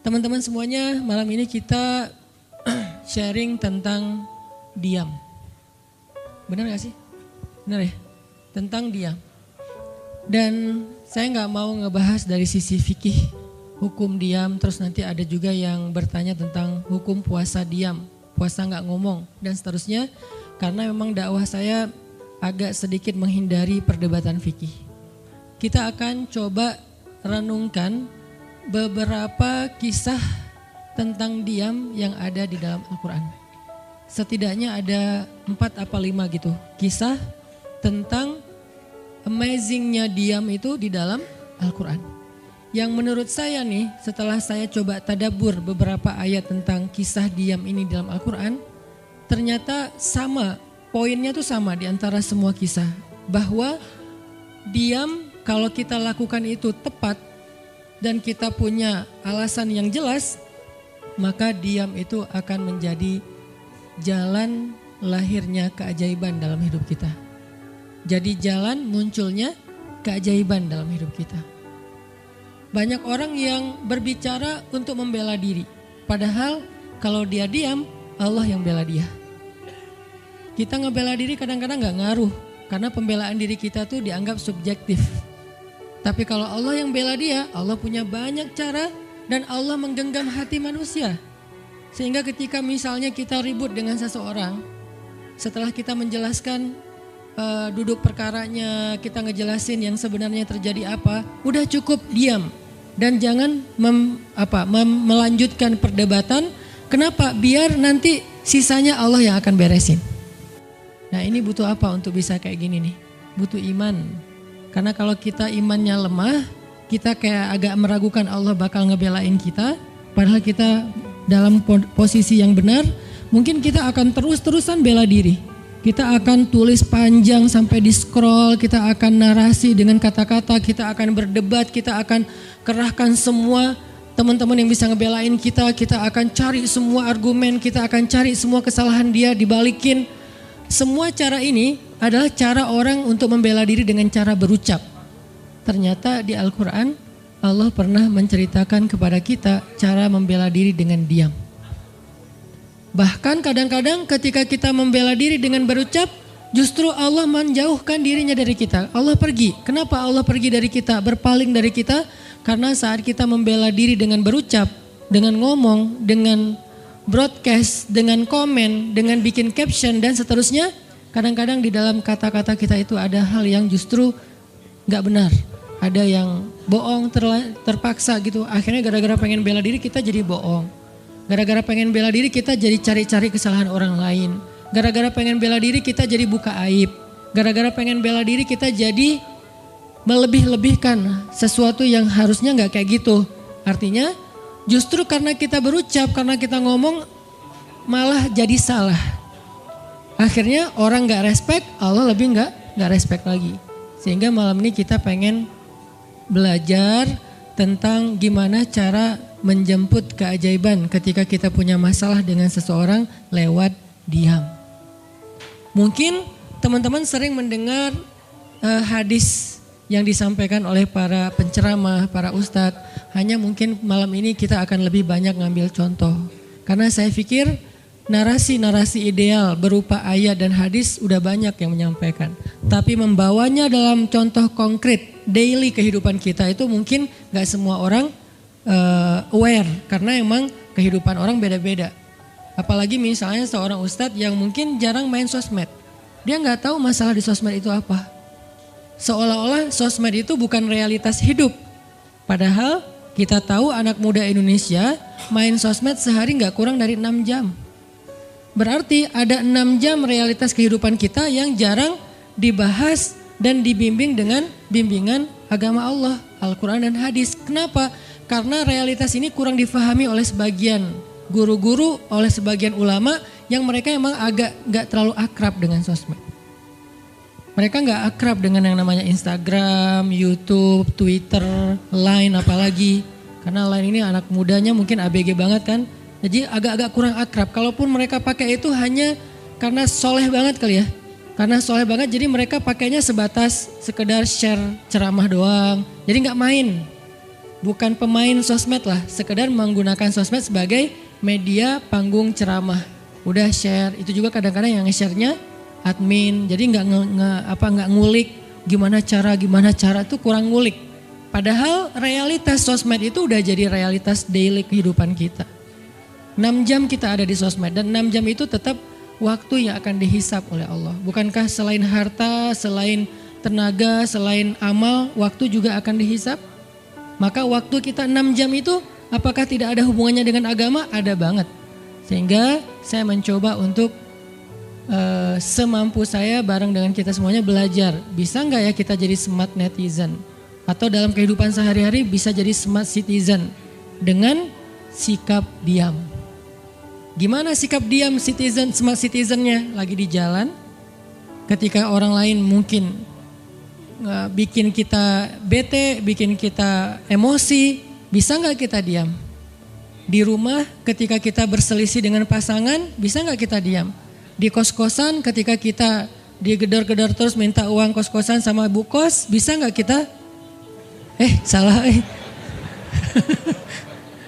Teman-teman semuanya, malam ini kita sharing tentang diam. Benar gak sih? Benar ya? Tentang diam. Dan saya gak mau ngebahas dari sisi fikih, hukum diam, terus nanti ada juga yang bertanya tentang hukum puasa diam, puasa gak ngomong, dan seterusnya. Karena memang dakwah saya agak sedikit menghindari perdebatan fikih. Kita akan coba renungkan beberapa kisah tentang diam yang ada di dalam Al-Quran. Setidaknya ada 4 apa 5 gitu kisah tentang amazingnya diam itu di dalam Al-Quran. Yang menurut saya nih, setelah saya coba tadabbur beberapa ayat tentang kisah diam ini dalam Al-Quran, ternyata sama, poinnya tuh sama di antara semua kisah. Bahwa diam kalau kita lakukan itu tepat dan kita punya alasan yang jelas, maka diam itu akan menjadi jalan lahirnya keajaiban dalam hidup kita. Jadi jalan munculnya keajaiban dalam hidup kita. Banyak orang yang berbicara untuk membela diri, padahal kalau dia diam, Allah yang bela dia. Kita ngebela diri kadang-kadang gak ngaruh, karena pembelaan diri kita tuh dianggap subjektif. Tapi kalau Allah yang bela dia, Allah punya banyak cara dan Allah menggenggam hati manusia. Sehingga ketika misalnya kita ribut dengan seseorang, setelah kita menjelaskan duduk perkaranya, kita ngejelasin yang sebenarnya terjadi apa, udah cukup diam. Dan jangan melanjutkan perdebatan. Kenapa? Biar nanti sisanya Allah yang akan beresin. Nah ini butuh apa untuk bisa kayak gini nih? Butuh iman. Karena kalau kita imannya lemah, kita kayak agak meragukan Allah bakal ngebelain kita. Padahal kita dalam posisi yang benar, mungkin kita akan terus-terusan bela diri. Kita akan tulis panjang sampai di scroll, kita akan narasi dengan kata-kata, kita akan berdebat, kita akan kerahkan semua teman-teman yang bisa ngebelain kita akan cari semua argumen, kita akan cari semua kesalahan dia dibalikin. Semua cara ini adalah cara orang untuk membela diri dengan cara berucap. Ternyata di Al-Quran Allah pernah menceritakan kepada kita cara membela diri dengan diam. Bahkan kadang-kadang ketika kita membela diri dengan berucap, justru Allah menjauhkan dirinya dari kita. Allah pergi. Kenapa Allah pergi dari kita, berpaling dari kita? Karena saat kita membela diri dengan berucap, dengan ngomong, dengan broadcast, dengan komen, dengan bikin caption dan seterusnya, kadang-kadang di dalam kata-kata kita itu ada hal yang justru gak benar. Ada yang bohong terpaksa gitu. Akhirnya gara-gara pengen bela diri kita jadi bohong. Gara-gara pengen bela diri kita jadi cari-cari kesalahan orang lain. Gara-gara pengen bela diri kita jadi buka aib. Gara-gara pengen bela diri kita jadi melebih-lebihkan sesuatu yang harusnya gak kayak gitu. Artinya justru karena kita berucap, karena kita ngomong malah jadi salah. Akhirnya orang gak respect, Allah lebih gak respect lagi. Sehingga malam ini kita pengen belajar tentang gimana cara menjemput keajaiban ketika kita punya masalah dengan seseorang lewat diam. Mungkin teman-teman sering mendengar hadis yang disampaikan oleh para penceramah, para ustadz. Hanya mungkin malam ini kita akan lebih banyak ngambil contoh. Karena saya pikir narasi-narasi ideal berupa ayat dan hadis udah banyak yang menyampaikan. Tapi membawanya dalam contoh konkret daily kehidupan kita itu mungkin gak semua orang aware. Karena emang kehidupan orang beda-beda. Apalagi misalnya seorang ustadz yang mungkin jarang main sosmed. Dia gak tahu masalah di sosmed itu apa. Seolah-olah sosmed itu bukan realitas hidup. Padahal kita tahu anak muda Indonesia main sosmed sehari gak kurang dari 6 jam. Berarti ada 6 jam realitas kehidupan kita yang jarang dibahas dan dibimbing dengan bimbingan agama Allah, Al-Quran dan hadis. Kenapa? Karena realitas ini kurang difahami oleh sebagian guru-guru, oleh sebagian ulama yang mereka emang agak gak terlalu akrab dengan sosmed. Mereka gak akrab dengan yang namanya Instagram, YouTube, Twitter, Line apalagi. Karena Line ini anak mudanya mungkin ABG banget kan. Jadi agak-agak kurang akrab. Kalaupun mereka pakai itu hanya karena soleh banget kali ya. Karena soleh banget jadi mereka pakainya sebatas sekedar share ceramah doang. Jadi gak main. bukan pemain sosmed lah, sekedar menggunakan sosmed sebagai media panggung ceramah. Udah share, itu juga kadang-kadang yang nge-share-nya admin, jadi nggak ngulik gimana cara tuh kurang ngulik. Padahal realitas sosmed itu udah jadi realitas daily kehidupan kita. 6 jam kita ada di sosmed dan 6 jam itu tetap waktu yang akan dihisap oleh Allah. Bukankah selain harta, selain tenaga, selain amal, waktu juga akan dihisap? Maka waktu kita 6 jam itu apakah tidak ada hubungannya dengan agama? Ada banget. Sehingga saya mencoba untuk semampu saya bareng dengan kita semuanya belajar. Bisa nggak ya kita jadi smart netizen? Atau dalam kehidupan sehari-hari bisa jadi smart citizen dengan sikap diam. Gimana sikap diam citizen, smart citizennya? Lagi di jalan, ketika orang lain mungkin bikin kita bete, bikin kita emosi, bisa nggak kita diam? Di rumah ketika kita berselisih dengan pasangan, bisa nggak kita diam? Di kos-kosan ketika kita digedor-gedor terus minta uang kos-kosan sama bu kos, bisa nggak kita? Salah.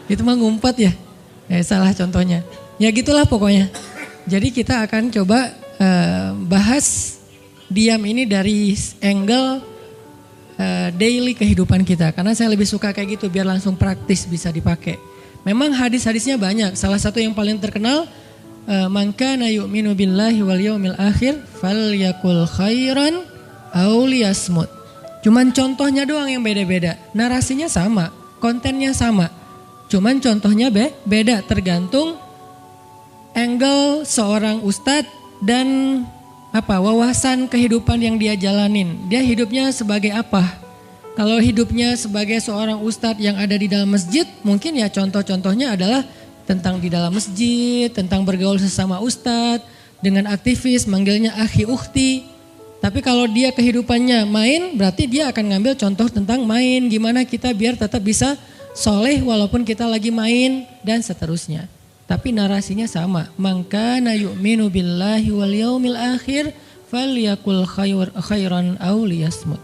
Itu mah ngumpet ya? Salah contohnya. Ya gitulah pokoknya. Jadi kita akan coba bahas diam ini dari angle daily kehidupan kita. Karena saya lebih suka kayak gitu biar langsung praktis bisa dipakai. Memang hadis-hadisnya banyak. Salah satu yang paling terkenal, man kana yu'minu billahi wal yaumil akhir falyakul khairan aw liyasmut. Cuman contohnya doang yang beda-beda. Narasinya sama, kontennya sama. Cuman contohnya beda tergantung angle seorang ustadz dan wawasan kehidupan yang dia jalanin. Dia hidupnya sebagai apa? Kalau hidupnya sebagai seorang ustadz yang ada di dalam masjid, mungkin ya contoh-contohnya adalah tentang di dalam masjid, tentang bergaul sesama ustadz, dengan aktivis manggilnya akhi ukhti. Tapi kalau dia kehidupannya main, berarti dia akan ngambil contoh tentang main. Gimana kita biar tetap bisa soleh walaupun kita lagi main dan seterusnya. Tapi narasinya sama. Man kana yu'minu billahi wal yaumil akhir falyakul khairan aw liyasmut.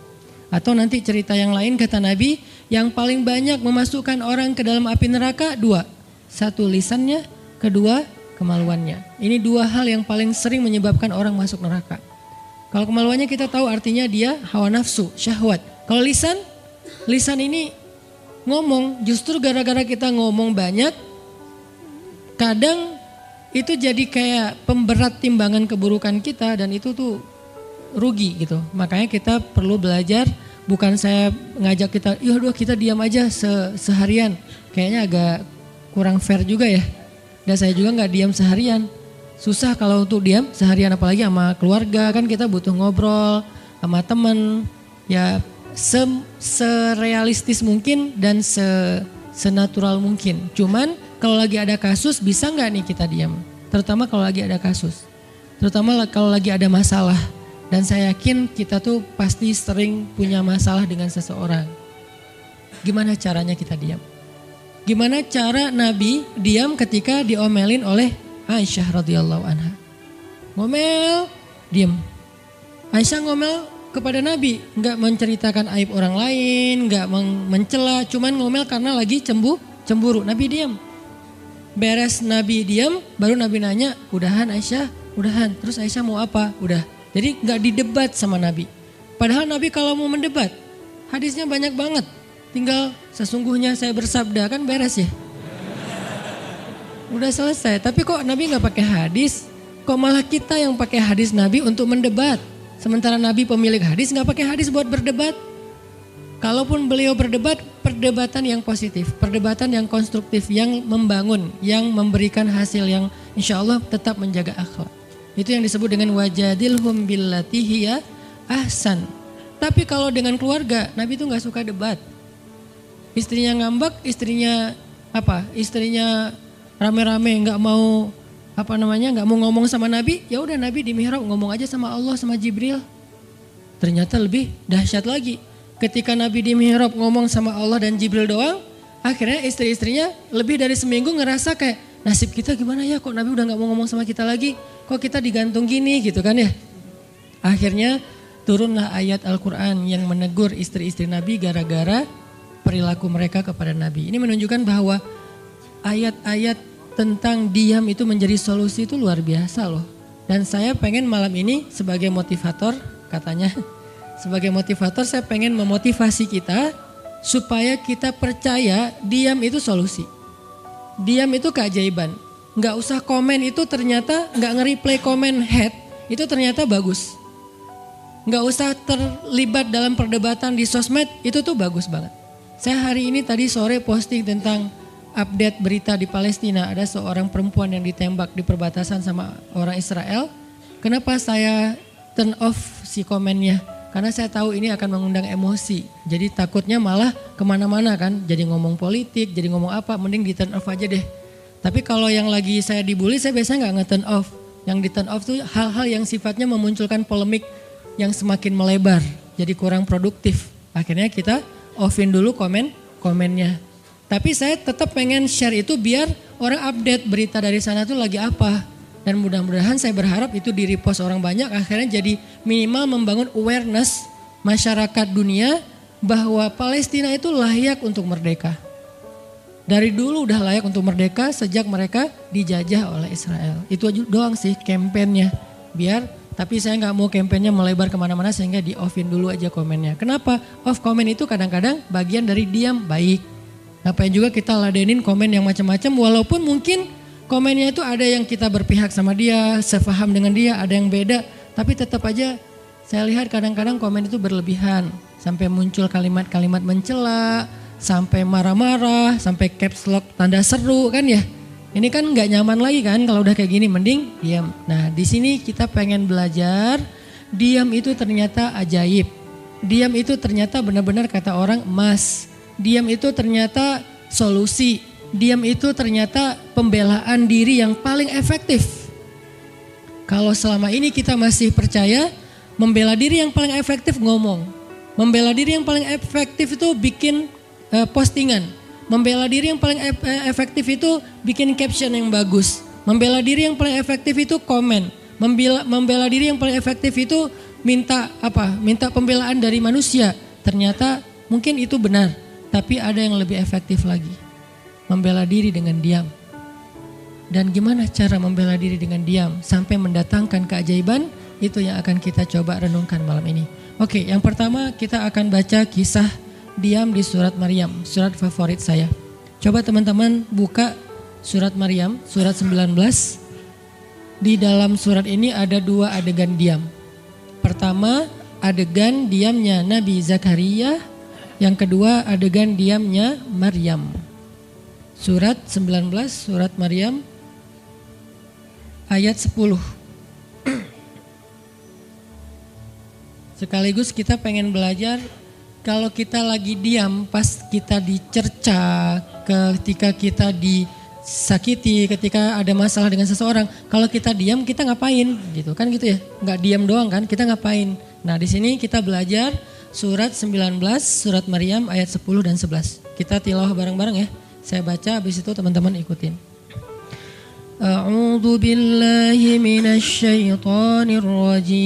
Atau nanti cerita yang lain kata Nabi, yang paling banyak memasukkan orang ke dalam api neraka 2. 1 lisannya, 2 kemaluannya. Ini 2 hal yang paling sering menyebabkan orang masuk neraka. Kalau kemaluannya kita tahu artinya dia hawa nafsu, syahwat. Kalau lisan ini ngomong, justru gara-gara kita ngomong banyak, kadang itu jadi kayak pemberat timbangan keburukan kita dan itu tuh rugi gitu. Makanya kita perlu belajar, bukan saya ngajak kita, kita diam aja seharian. Kayaknya agak kurang fair juga ya. Dan saya juga gak diam seharian. Susah kalau untuk diam seharian, apalagi sama keluarga, kan kita butuh ngobrol sama temen. Ya serealistis mungkin dan senatural mungkin. Cuman kalau lagi ada kasus bisa nggak nih kita diam? Terutama kalau lagi ada kasus. Terutama kalau lagi ada masalah. Dan saya yakin kita tuh pasti sering punya masalah dengan seseorang. Gimana caranya kita diam? Gimana cara Nabi diam ketika diomelin oleh Aisyah radhiyallahu anha? Ngomel, diam. Aisyah ngomel kepada Nabi, nggak menceritakan aib orang lain, nggak mencela, cuman ngomel karena lagi cemburu. Nabi diam. Beres Nabi diam, baru Nabi nanya, udahan Aisyah? Udahan. Terus Aisyah mau apa? Udah. Jadi nggak didebat sama Nabi. Padahal Nabi kalau mau mendebat, hadisnya banyak banget. Tinggal sesungguhnya saya bersabda, kan beres ya. Udah selesai. Tapi kok Nabi nggak pakai hadis? Kok malah kita yang pakai hadis Nabi untuk mendebat? Sementara Nabi pemilik hadis nggak pakai hadis buat berdebat. Kalaupun beliau berdebat, perdebatan yang positif, perdebatan yang konstruktif, yang membangun, yang memberikan hasil yang insya Allah tetap menjaga akhlak. Itu yang disebut dengan wajadilhum billati hiya ahsan. Tapi kalau dengan keluarga, Nabi itu nggak suka debat. Istrinya ngambek, istrinya rame-rame nggak mau nggak mau ngomong sama Nabi, ya udah Nabi di mihrab ngomong aja sama Allah sama Jibril. Ternyata lebih dahsyat lagi. Ketika Nabi di mihrab ngomong sama Allah dan Jibril doang, akhirnya istri-istrinya lebih dari seminggu ngerasa kayak nasib kita gimana ya, kok Nabi udah nggak mau ngomong sama kita lagi, kok kita digantung gini gitu kan ya. Akhirnya turunlah ayat Al-Quran yang menegur istri-istri Nabi gara-gara perilaku mereka kepada Nabi. Ini menunjukkan bahwa ayat-ayat tentang diam itu menjadi solusi itu luar biasa loh. Dan saya pengen malam ini sebagai motivator, katanya sebagai motivator saya pengen memotivasi kita supaya kita percaya diam itu solusi. Diam itu keajaiban. Nggak usah komen itu ternyata nggak nge-replay komen head itu ternyata bagus. Nggak usah terlibat dalam perdebatan di sosmed itu tuh bagus banget. Saya hari ini tadi sore posting tentang update berita di Palestina. Ada seorang perempuan yang ditembak di perbatasan sama orang Israel. Kenapa saya turn off si komennya? Karena saya tahu ini akan mengundang emosi. Jadi takutnya malah kemana-mana kan. Jadi ngomong politik, jadi ngomong apa. Mending di turn off aja deh. Tapi kalau yang lagi saya dibully saya biasanya nggak nge-turn off. Yang di turn off tuh hal-hal yang sifatnya memunculkan polemik yang semakin melebar. Jadi kurang produktif. Akhirnya kita offin dulu komennya. Tapi saya tetap pengen share itu biar orang update berita dari sana tuh lagi apa. Dan mudah-mudahan saya berharap itu di repost orang banyak. Akhirnya jadi minimal membangun awareness masyarakat dunia bahwa Palestina itu layak untuk merdeka. Dari dulu udah layak untuk merdeka sejak mereka dijajah oleh Israel. Itu doang sih kampanyenya. Tapi saya nggak mau kampanyenya melebar kemana-mana sehingga di offin dulu aja komennya. Kenapa? Off komen itu kadang-kadang bagian dari diam baik. Ngapain juga kita ladenin komen yang macam-macam walaupun mungkin komennya itu ada yang kita berpihak sama dia, sepaham dengan dia, ada yang beda. Tapi tetap aja saya lihat kadang-kadang komen itu berlebihan. Sampai muncul kalimat-kalimat mencela, sampai marah-marah, sampai caps lock tanda seru kan ya. Ini kan nggak nyaman lagi kan kalau udah kayak gini, mending diam. Nah di sini kita pengen belajar diam itu ternyata ajaib. Diam itu ternyata benar-benar kata orang emas. Diam itu ternyata solusi. Diam itu ternyata pembelaan diri yang paling efektif. Kalau selama ini kita masih percaya membela diri yang paling efektif ngomong. Membela diri yang paling efektif itu bikin postingan. Membela diri yang paling efektif itu bikin caption yang bagus. Membela diri yang paling efektif itu komen. Membela diri yang paling efektif itu minta pembelaan dari manusia. Ternyata mungkin itu benar, tapi ada yang lebih efektif lagi. Membela diri dengan diam. Dan gimana cara membela diri dengan diam sampai mendatangkan keajaiban? Itu yang akan kita coba renungkan malam ini. Oke, yang pertama kita akan baca kisah diam di surat Maryam, surat favorit saya. Coba teman-teman buka surat Maryam, surat 19. Di dalam surat ini ada dua adegan diam. Pertama, adegan diamnya Nabi Zakaria. Yang kedua, adegan diamnya Maryam. Surat 19, surat Maryam, ayat 10. Sekaligus kita pengen belajar. Kalau kita lagi diam pas kita dicerca, ketika kita disakiti, ketika ada masalah dengan seseorang, kalau kita diam kita ngapain gitu kan gitu ya. Nggak diam doang kan, kita ngapain. Nah di sini kita belajar surat 19, surat Maryam ayat 10 dan 11. Kita tilawah bareng-bareng ya. Saya baca habis itu teman-teman ikutin. A'udzu billahi minasy syaithanir rajim.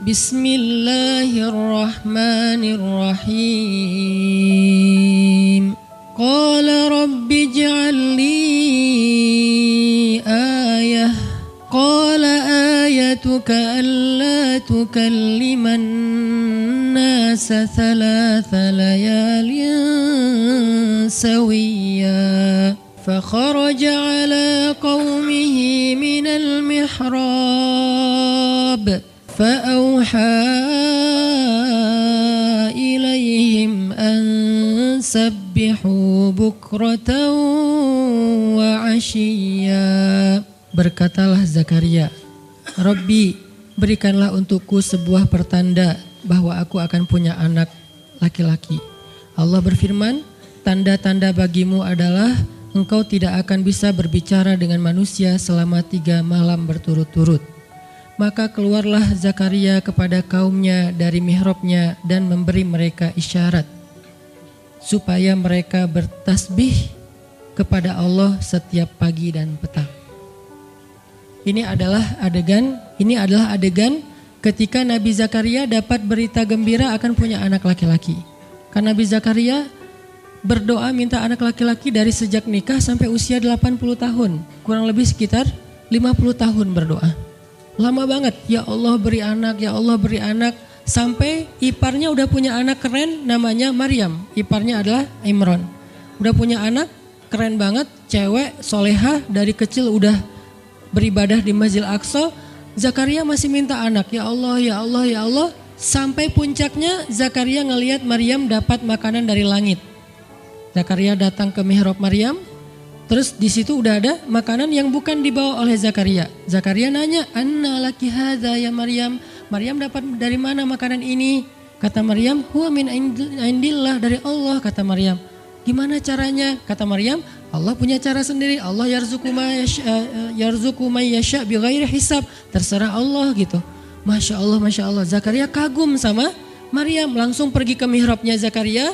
Bismillahirrahmanirrahim. Qala rabbi ij'al li ayah. Qala ayatuka alla tukalliman nasa thalatha layalin sawiyya. فخرج على قومه من المحراب فأوحى إليهم أن سبحوا بكرة وعشيا. Berkatalah Zakaria, Rabbi, berikanlah untukku sebuah pertanda bahwa aku akan punya anak laki-laki. Allah berfirman, tanda-tanda bagimu adalah engkau tidak akan bisa berbicara dengan manusia selama 3 malam berturut-turut. Maka keluarlah Zakaria kepada kaumnya dari mihrabnya dan memberi mereka isyarat supaya mereka bertasbih kepada Allah setiap pagi dan petang. Ini adalah adegan ketika Nabi Zakaria dapat berita gembira akan punya anak laki-laki. Karena Nabi Zakaria berdoa minta anak laki-laki dari sejak nikah sampai usia 80 tahun. Kurang lebih sekitar 50 tahun berdoa. Lama banget, ya Allah beri anak, ya Allah beri anak. Sampai iparnya udah punya anak keren namanya Maryam. Iparnya adalah Imran. Udah punya anak keren banget, cewek, solehah, dari kecil udah beribadah di Masjidil Aqsa. Zakaria masih minta anak, ya Allah, ya Allah, ya Allah. Sampai puncaknya Zakaria ngelihat Maryam dapat makanan dari langit. Zakaria datang ke mihrab Maryam, terus di situ udah ada makanan yang bukan dibawa oleh Zakaria. Zakaria nanya, "Anna laki hadza ya Maryam?" Maryam dapat dari mana makanan ini? Kata Maryam, "Huwa min indillah, dari Allah," kata Maryam. Gimana caranya? Kata Maryam, Allah punya cara sendiri. Allah yarzuqu may yasha bighairi hisab. Terserah Allah gitu. Masya Allah, Masya Allah. Zakaria kagum sama Maryam, langsung pergi ke mihrabnya Zakaria,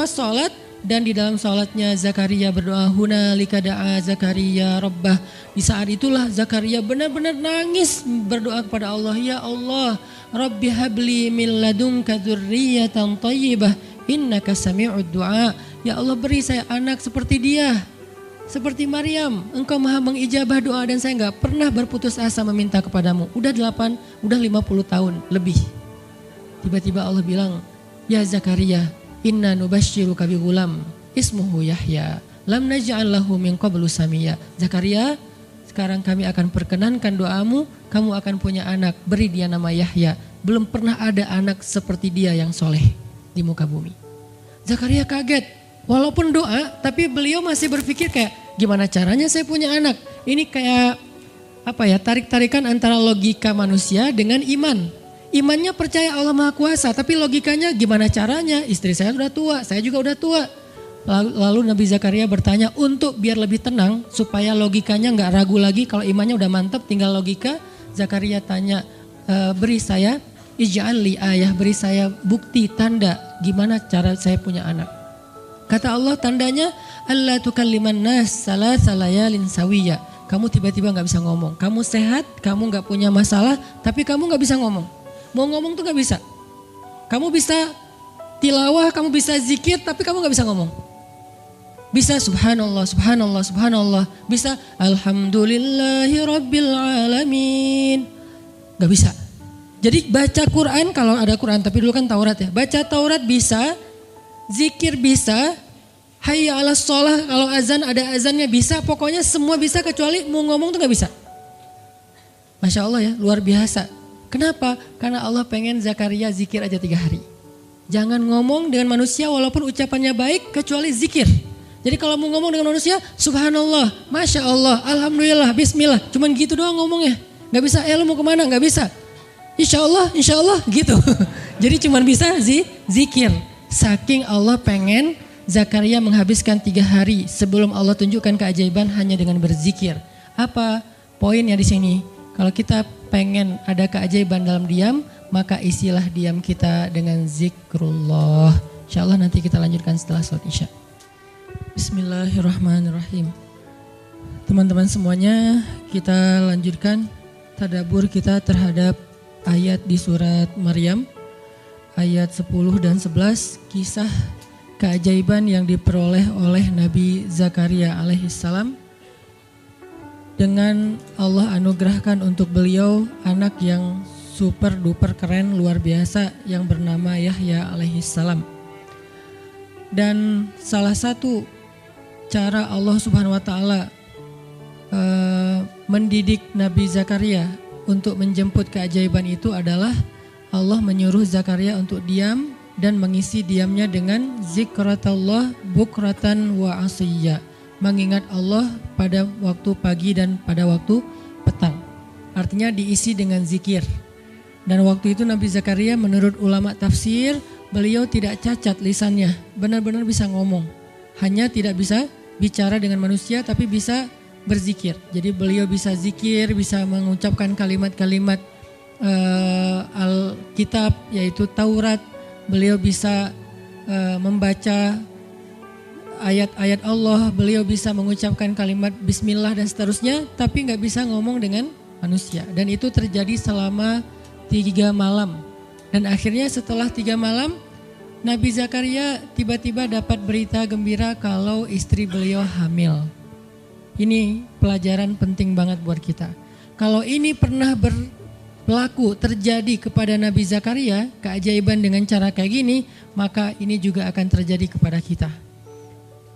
sholat, dan di dalam sholatnya Zakaria berdoa, hunalika da'a Zakaria rabbah. Di saat itulah Zakaria benar-benar nangis berdoa kepada Allah, ya Allah, Rabbi habli min ladunka dzurriyyatan thayyibah innaka sami'ud du'a. Ya Allah, beri saya anak seperti dia, seperti Maryam. Engkau maha mengijabah doa dan saya enggak pernah berputus asa meminta kepadamu. Udah 50 tahun lebih. Tiba-tiba Allah bilang, ya Zakaria, inna nubasyiruka bi ghulam ismuhu Yahya lam naj'al lahu min qablu samiyya. Zakaria, sekarang kami akan perkenankan doamu, kamu akan punya anak, beri dia nama Yahya. Belum pernah ada anak seperti dia yang soleh di muka bumi. Zakaria kaget, walaupun doa, tapi beliau masih berpikir kayak, gimana caranya saya punya anak? Ini kayak tarik-tarikan antara logika manusia dengan iman. Imannya percaya Allah Maha Kuasa, tapi logikanya gimana caranya? Istri saya udah tua, saya juga udah tua. Lalu Nabi Zakaria bertanya untuk biar lebih tenang, supaya logikanya nggak ragu lagi. Kalau imannya udah mantap, tinggal logika. Zakaria tanya, beri saya ij'al li ayah, beri saya bukti tanda gimana cara saya punya anak. Kata Allah, tandanya alla tukalliman nas salasa layalin sawiyya. Kamu tiba-tiba nggak bisa ngomong. Kamu sehat, kamu nggak punya masalah, tapi kamu nggak bisa ngomong. Mau ngomong tuh gak bisa. Kamu bisa tilawah, kamu bisa zikir, tapi kamu gak bisa ngomong. Bisa subhanallah, subhanallah, subhanallah. Bisa alhamdulillahi rabbil alamin. Gak bisa. Jadi baca Quran, kalau ada Quran, tapi dulu kan Taurat ya. Baca Taurat bisa, zikir bisa, hayya ala sholah, kalau azan ada azannya bisa. Pokoknya semua bisa kecuali mau ngomong tuh gak bisa. Masya Allah ya, luar biasa. Kenapa? Karena Allah pengen Zakaria zikir aja 3 hari. Jangan ngomong dengan manusia walaupun ucapannya baik kecuali zikir. Jadi kalau mau ngomong dengan manusia, subhanallah, masya Allah, alhamdulillah, bismillah. Cuman gitu doang ngomongnya. Gak bisa, lu mau kemana? Gak bisa. Insya Allah gitu. Jadi cuman bisa zikir. Saking Allah pengen Zakaria menghabiskan 3 hari sebelum Allah tunjukkan keajaiban hanya dengan berzikir. Apa poinnya di sini? Kalau kita pengen ada keajaiban dalam diam, maka isilah diam kita dengan zikrullah. InsyaAllah nanti kita lanjutkan setelah sholat isya. Bismillahirrahmanirrahim. Teman-teman semuanya, kita lanjutkan tadabbur kita terhadap ayat di surat Maryam. Ayat 10 dan 11, kisah keajaiban yang diperoleh oleh Nabi Zakaria alaihissalam. Dengan Allah anugerahkan untuk beliau anak yang super duper keren luar biasa yang bernama Yahya alaihissalam. Dan salah satu cara Allah subhanahu wa ta'ala mendidik Nabi Zakaria untuk menjemput keajaiban itu adalah Allah menyuruh Zakaria untuk diam dan mengisi diamnya dengan zikratullah bukratan wa asiyya. Mengingat Allah pada waktu pagi dan pada waktu petang. Artinya diisi dengan zikir. Dan waktu itu Nabi Zakaria menurut ulama tafsir, beliau tidak cacat lisannya, benar-benar bisa ngomong. Hanya tidak bisa bicara dengan manusia tapi bisa berzikir. Jadi beliau bisa zikir, bisa mengucapkan kalimat-kalimat Alkitab yaitu Taurat. Beliau bisa membaca ayat-ayat Allah, beliau bisa mengucapkan kalimat bismillah dan seterusnya, tapi gak bisa ngomong dengan manusia. Dan itu terjadi selama 3 malam. Dan akhirnya setelah 3 malam, Nabi Zakaria tiba-tiba dapat berita gembira kalau istri beliau hamil. Ini pelajaran penting banget buat kita. Kalau ini pernah berlaku terjadi kepada Nabi Zakaria, keajaiban dengan cara kayak gini, maka ini juga akan terjadi kepada kita.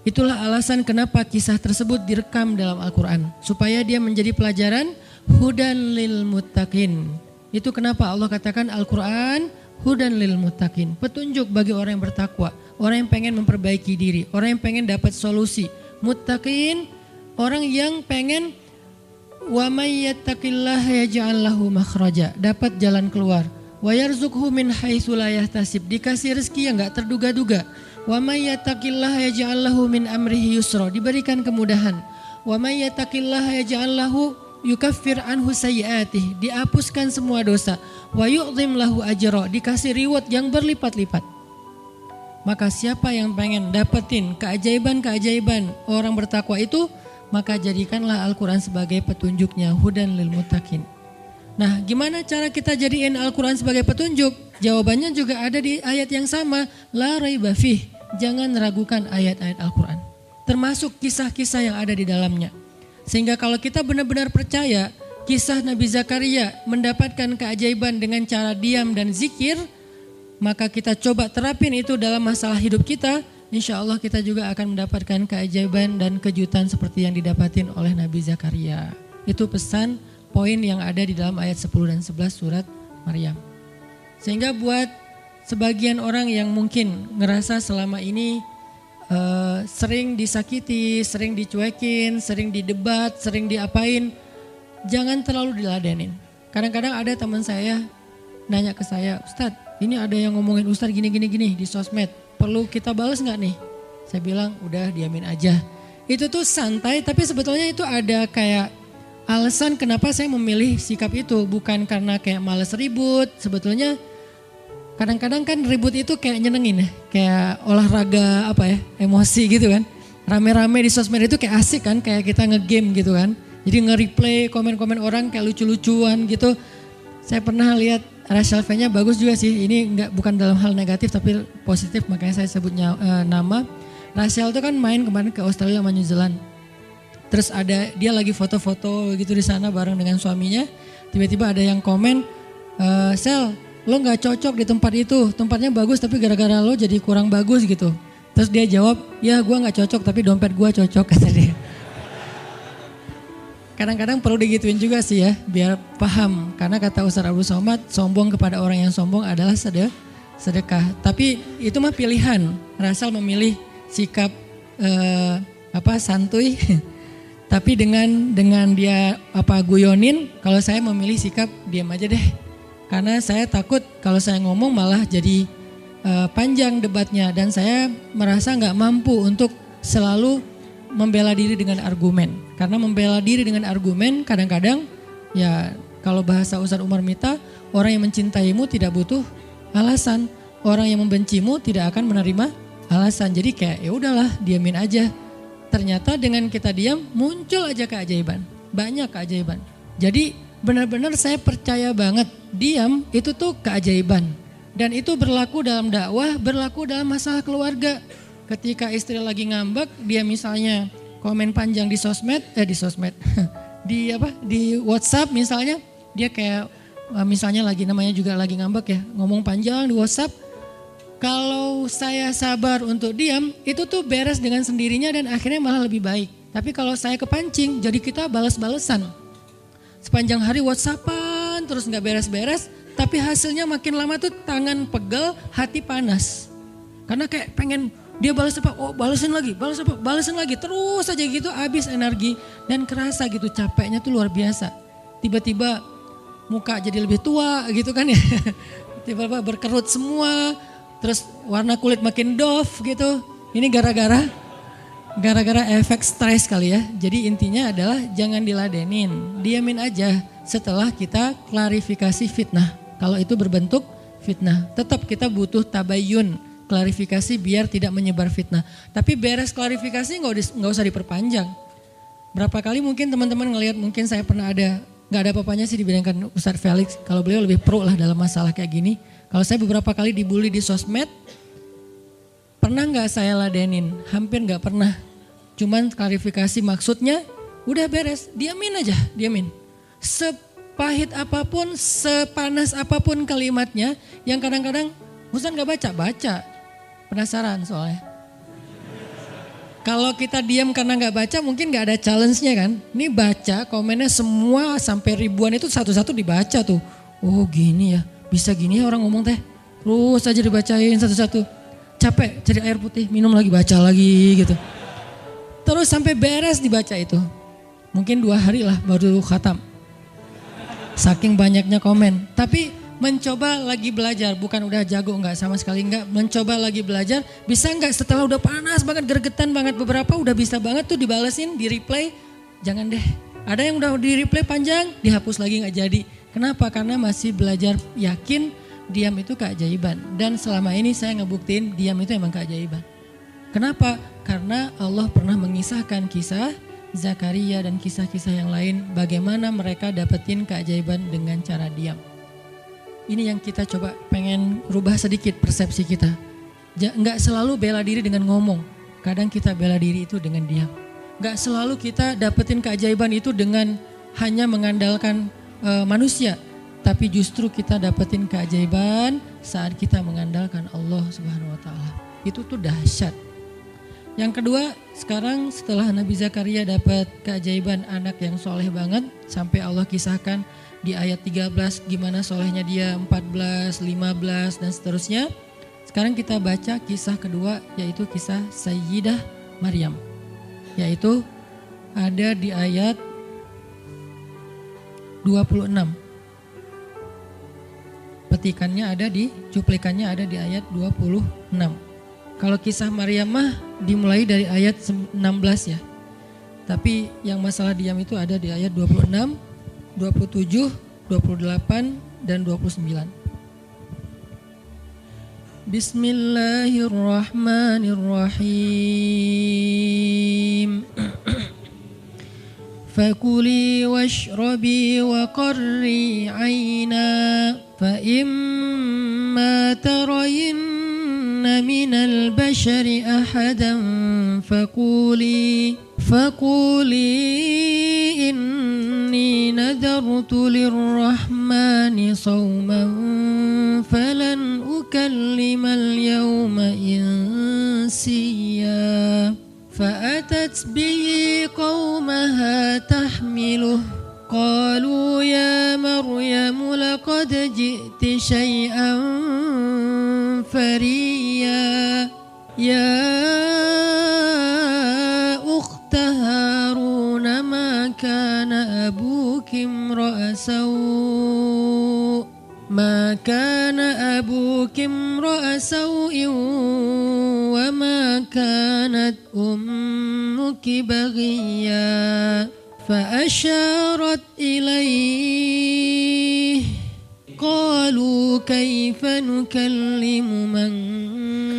Itulah alasan kenapa kisah tersebut direkam dalam Al-Quran. Supaya dia menjadi pelajaran hudan lil muttaqin. Itu kenapa Allah katakan Al-Quran hudan lil muttaqin. Petunjuk bagi orang yang bertakwa. Orang yang pengen memperbaiki diri. Orang yang pengen dapat solusi. Muttaqin, orang yang pengen wa may yattaqillaha yaj'al lahu makhraja. Dapat jalan keluar. Wa yarzuqhu min haitsu la yahtasib. Dikasih rezeki yang enggak terduga-duga. Wa may yattaqillaha yaj'al lahu min amrihi yusra, diberikan kemudahan. Wa may yattaqillaha yaj'al lahu yukaffir anhu sayyi'atihi, dihapuskan semua dosa. Wa yu'dhim lahu ajra, dikasih reward yang berlipat-lipat. Maka siapa yang pengen dapetin keajaiban-keajaiban orang bertakwa itu, maka jadikanlah Al-Quran sebagai petunjuknya, hudan lil muttaqin. Nah, gimana cara kita jadiin Al-Quran sebagai petunjuk? Jawabannya juga ada di ayat yang sama. La raiba fih, jangan ragukan ayat-ayat Al-Quran. Termasuk kisah-kisah yang ada di dalamnya. Sehingga kalau kita benar-benar percaya kisah Nabi Zakaria mendapatkan keajaiban dengan cara diam dan zikir, maka kita coba terapin itu dalam masalah hidup kita. Insya Allah kita juga akan mendapatkan keajaiban dan kejutan seperti yang didapatin oleh Nabi Zakaria. Itu pesan poin yang ada di dalam ayat 10 dan 11 surat Maryam. Sehingga buat sebagian orang yang mungkin ngerasa selama ini sering disakiti, sering dicuekin, sering didebat, sering diapain, jangan terlalu diladenin. Kadang-kadang ada teman saya nanya ke saya, Ustadz ini ada yang ngomongin Ustadz gini di sosmed, perlu kita balas gak nih? Saya bilang udah diamin aja. Itu tuh santai, tapi sebetulnya itu ada kayak alasan kenapa saya memilih sikap itu. Bukan karena kayak males ribut, sebetulnya kadang-kadang kan ribut itu kayak nyenengin ya. Kayak olahraga emosi gitu kan. Rame-rame di sosmed itu kayak asik kan, kayak kita ngegame gitu kan. Jadi nge-replay komen-komen orang kayak lucu-lucuan gitu. Saya pernah lihat Rachel V-nya bagus juga sih. Ini bukan dalam hal negatif tapi positif, makanya saya sebutnya nama. Rachel itu kan main kemarin ke Australia sama New Zealand. Terus ada dia lagi foto-foto gitu di sana bareng dengan suaminya. Tiba-tiba ada yang komen, Sel, lo gak cocok di tempat itu. Tempatnya bagus tapi gara-gara lo jadi kurang bagus gitu. Terus dia jawab, ya gue gak cocok tapi dompet gue cocok, kata dia. Kadang-kadang perlu digituin juga sih ya, biar paham. Karena kata Ustaz Abdul Somad, sombong kepada orang yang sombong adalah sedekah. Tapi itu mah pilihan. Rasal memilih sikap santuy. Tapi dengan dia guyonin, kalau saya memilih sikap diam aja deh. Karena saya takut kalau saya ngomong malah jadi panjang debatnya. Dan saya merasa gak mampu untuk selalu membela diri dengan argumen. Karena membela diri dengan argumen kadang-kadang ya kalau bahasa Ustaz Umar Mita, orang yang mencintaimu tidak butuh alasan. Orang yang membencimu tidak akan menerima alasan. Jadi kayak ya udahlah diamin aja. Ternyata dengan kita diam muncul aja keajaiban. Banyak keajaiban. Jadi benar-benar saya percaya banget diam itu tuh keajaiban. Dan itu berlaku dalam dakwah, berlaku dalam masalah keluarga. Ketika istri lagi ngambek, dia misalnya komen panjang di sosmed, di WhatsApp misalnya, dia kayak misalnya namanya juga lagi ngambek ya, ngomong panjang di WhatsApp. Kalau saya sabar untuk diam, itu tuh beres dengan sendirinya dan akhirnya malah lebih baik. Tapi kalau saya kepancing, jadi kita balas-balesan. Sepanjang hari WhatsAppan terus gak beres-beres, tapi hasilnya makin lama tuh tangan pegel, hati panas. Karena kayak pengen dia balas apa, oh balesin lagi, balesin lagi. Terus aja gitu habis energi dan kerasa gitu capeknya tuh luar biasa. Tiba-tiba muka jadi lebih tua gitu kan ya. Tiba-tiba berkerut semua. Terus warna kulit makin doff gitu. Ini gara-gara efek stres kali ya. Jadi intinya adalah jangan diladenin. Diamin aja setelah kita klarifikasi fitnah. Kalau itu berbentuk fitnah. Tetap kita butuh tabayun. Klarifikasi biar tidak menyebar fitnah. Tapi beres klarifikasi nggak usah diperpanjang. Berapa kali mungkin teman-teman ngelihat mungkin saya pernah nggak ada apa-apanya sih dibandingkan Ustadz Felix. Kalau beliau lebih pro lah dalam masalah kayak gini. Kalau saya beberapa kali dibully di sosmed, Pernah nggak saya ladenin? Hampir nggak pernah. Cuman klarifikasi maksudnya, udah beres, diamin aja, diamin. Sepahit apapun, sepanas apapun kalimatnya, yang kadang-kadang Ustaz nggak baca, penasaran soalnya. Kalau kita diam karena nggak baca mungkin nggak ada challenge-nya kan. Ini baca komennya semua sampai ribuan itu satu-satu dibaca tuh. Oh gini ya, bisa gini ya orang ngomong teh. Terus aja dibacain satu-satu. Capek cari air putih, minum lagi, baca lagi gitu. Terus sampai beres dibaca itu. Mungkin 2 hari lah baru khatam. Saking banyaknya komen. Tapi mencoba lagi belajar, bukan udah jago enggak, sama sekali enggak. Mencoba lagi belajar, bisa enggak setelah udah panas banget, gergetan banget beberapa, udah bisa banget tuh dibalesin, di replay. Jangan deh, ada yang udah di replay panjang, dihapus lagi enggak jadi. Kenapa? Karena masih belajar yakin diam itu keajaiban. Dan selama ini saya ngebuktiin diam itu emang keajaiban. Kenapa? Karena Allah pernah mengisahkan kisah Zakaria dan kisah-kisah yang lain, bagaimana mereka dapetin keajaiban dengan cara diam. Ini yang kita coba pengen rubah sedikit persepsi kita. Nggak selalu bela diri dengan ngomong. Kadang kita bela diri itu dengan diam. Nggak selalu kita dapetin keajaiban itu dengan hanya mengandalkan manusia. Tapi justru kita dapetin keajaiban saat kita mengandalkan Allah Subhanahu wa Ta'ala. Itu tuh dahsyat. Yang kedua, sekarang setelah Nabi Zakaria dapat keajaiban anak yang soleh banget, sampai Allah kisahkan di ayat 13 gimana solehnya dia, 14, 15 dan seterusnya. Sekarang kita baca kisah kedua, yaitu kisah Sayyidah Maryam. Yaitu ada di ayat 26. Petikannya ada di, cuplikannya ada di ayat 26. Kalau kisah Maryam mah dimulai dari ayat 16 ya. Tapi yang masalah diam itu ada di ayat 26, 27, 28, dan 29. Bismillahirrahmanirrahim. Fakuli washrabi wa qarri aina fa imma tarayinna minal bashari ahadan فقولي إني نذرت للرحمن صوما فلن أكلم اليوم إنسيا فأتت به قومها تحمله قالوا يا مريم لقد جئت شيئا فريا يا أخت هارون ما كان أبوك امرأ سوء وما كانت أمك بغيا فأشارت إليه قالوا كيف نكلم من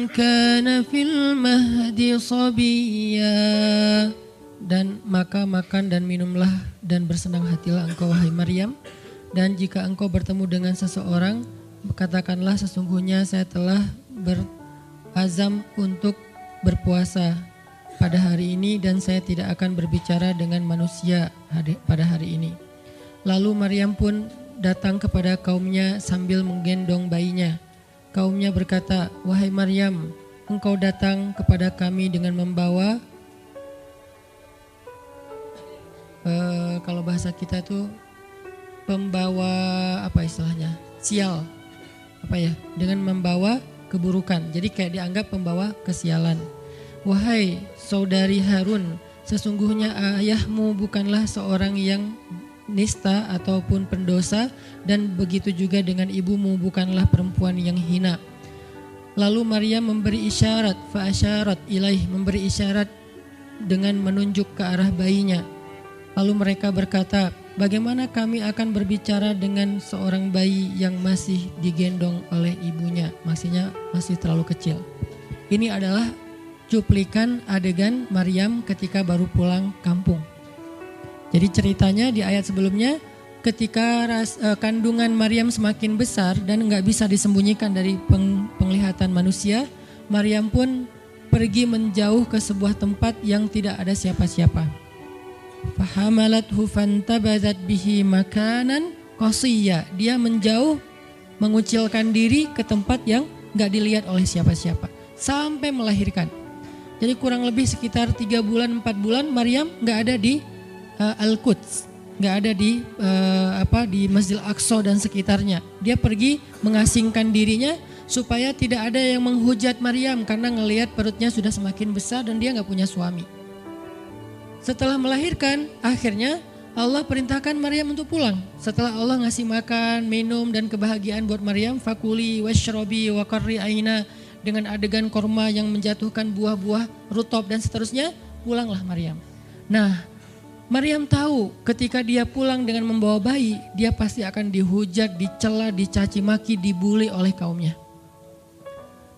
كان في المهد صبيا. Dan maka makan dan minumlah dan bersenang hatilah engkau wahai Maryam. Dan jika engkau bertemu dengan seseorang, katakanlah sesungguhnya saya telah berazam untuk berpuasa pada hari ini dan saya tidak akan berbicara dengan manusia pada hari ini. Lalu Maryam pun datang kepada kaumnya sambil menggendong bayinya. Kaumnya berkata, wahai Maryam, engkau datang kepada kami dengan membawa kalau bahasa kita itu pembawa apa istilahnya, sial, apa ya, dengan membawa keburukan. Jadi kayak dianggap pembawa kesialan. Wahai saudari Harun, sesungguhnya ayahmu bukanlah seorang yang nista ataupun pendosa, dan begitu juga dengan ibumu bukanlah perempuan yang hina. Lalu Maryam memberi isyarat, fa'asyarat ilaih, memberi isyarat dengan menunjuk ke arah bayinya. Lalu mereka berkata, bagaimana kami akan berbicara dengan seorang bayi yang masih digendong oleh ibunya, maksudnya masih terlalu kecil. Ini adalah cuplikan adegan Maryam ketika baru pulang kampung. Jadi ceritanya di ayat sebelumnya, ketika kandungan Maryam semakin besar dan nggak bisa disembunyikan dari penglihatan manusia, Maryam pun pergi menjauh ke sebuah tempat yang tidak ada siapa-siapa. Fahamalathu fantabadat bihi makanan qasiyya. Dia menjauh, mengucilkan diri ke tempat yang gak dilihat oleh siapa-siapa sampai melahirkan. Jadi kurang lebih sekitar 3 bulan 4 bulan Maryam gak ada di Al-Quds, gak ada di di Masjidil Aqsa dan sekitarnya. Dia pergi mengasingkan dirinya supaya tidak ada yang menghujat Maryam karena ngelihat perutnya sudah semakin besar dan dia gak punya suami. Setelah melahirkan, akhirnya Allah perintahkan Maryam untuk pulang. Setelah Allah ngasih makan, minum dan kebahagiaan buat Maryam, fakuli washrobi wa qarri aina, dengan adegan korma yang menjatuhkan buah-buah rutop dan seterusnya, pulanglah Maryam. Nah, Maryam tahu ketika dia pulang dengan membawa bayi, dia pasti akan dihujat, dicela, dicaci maki, dibully oleh kaumnya.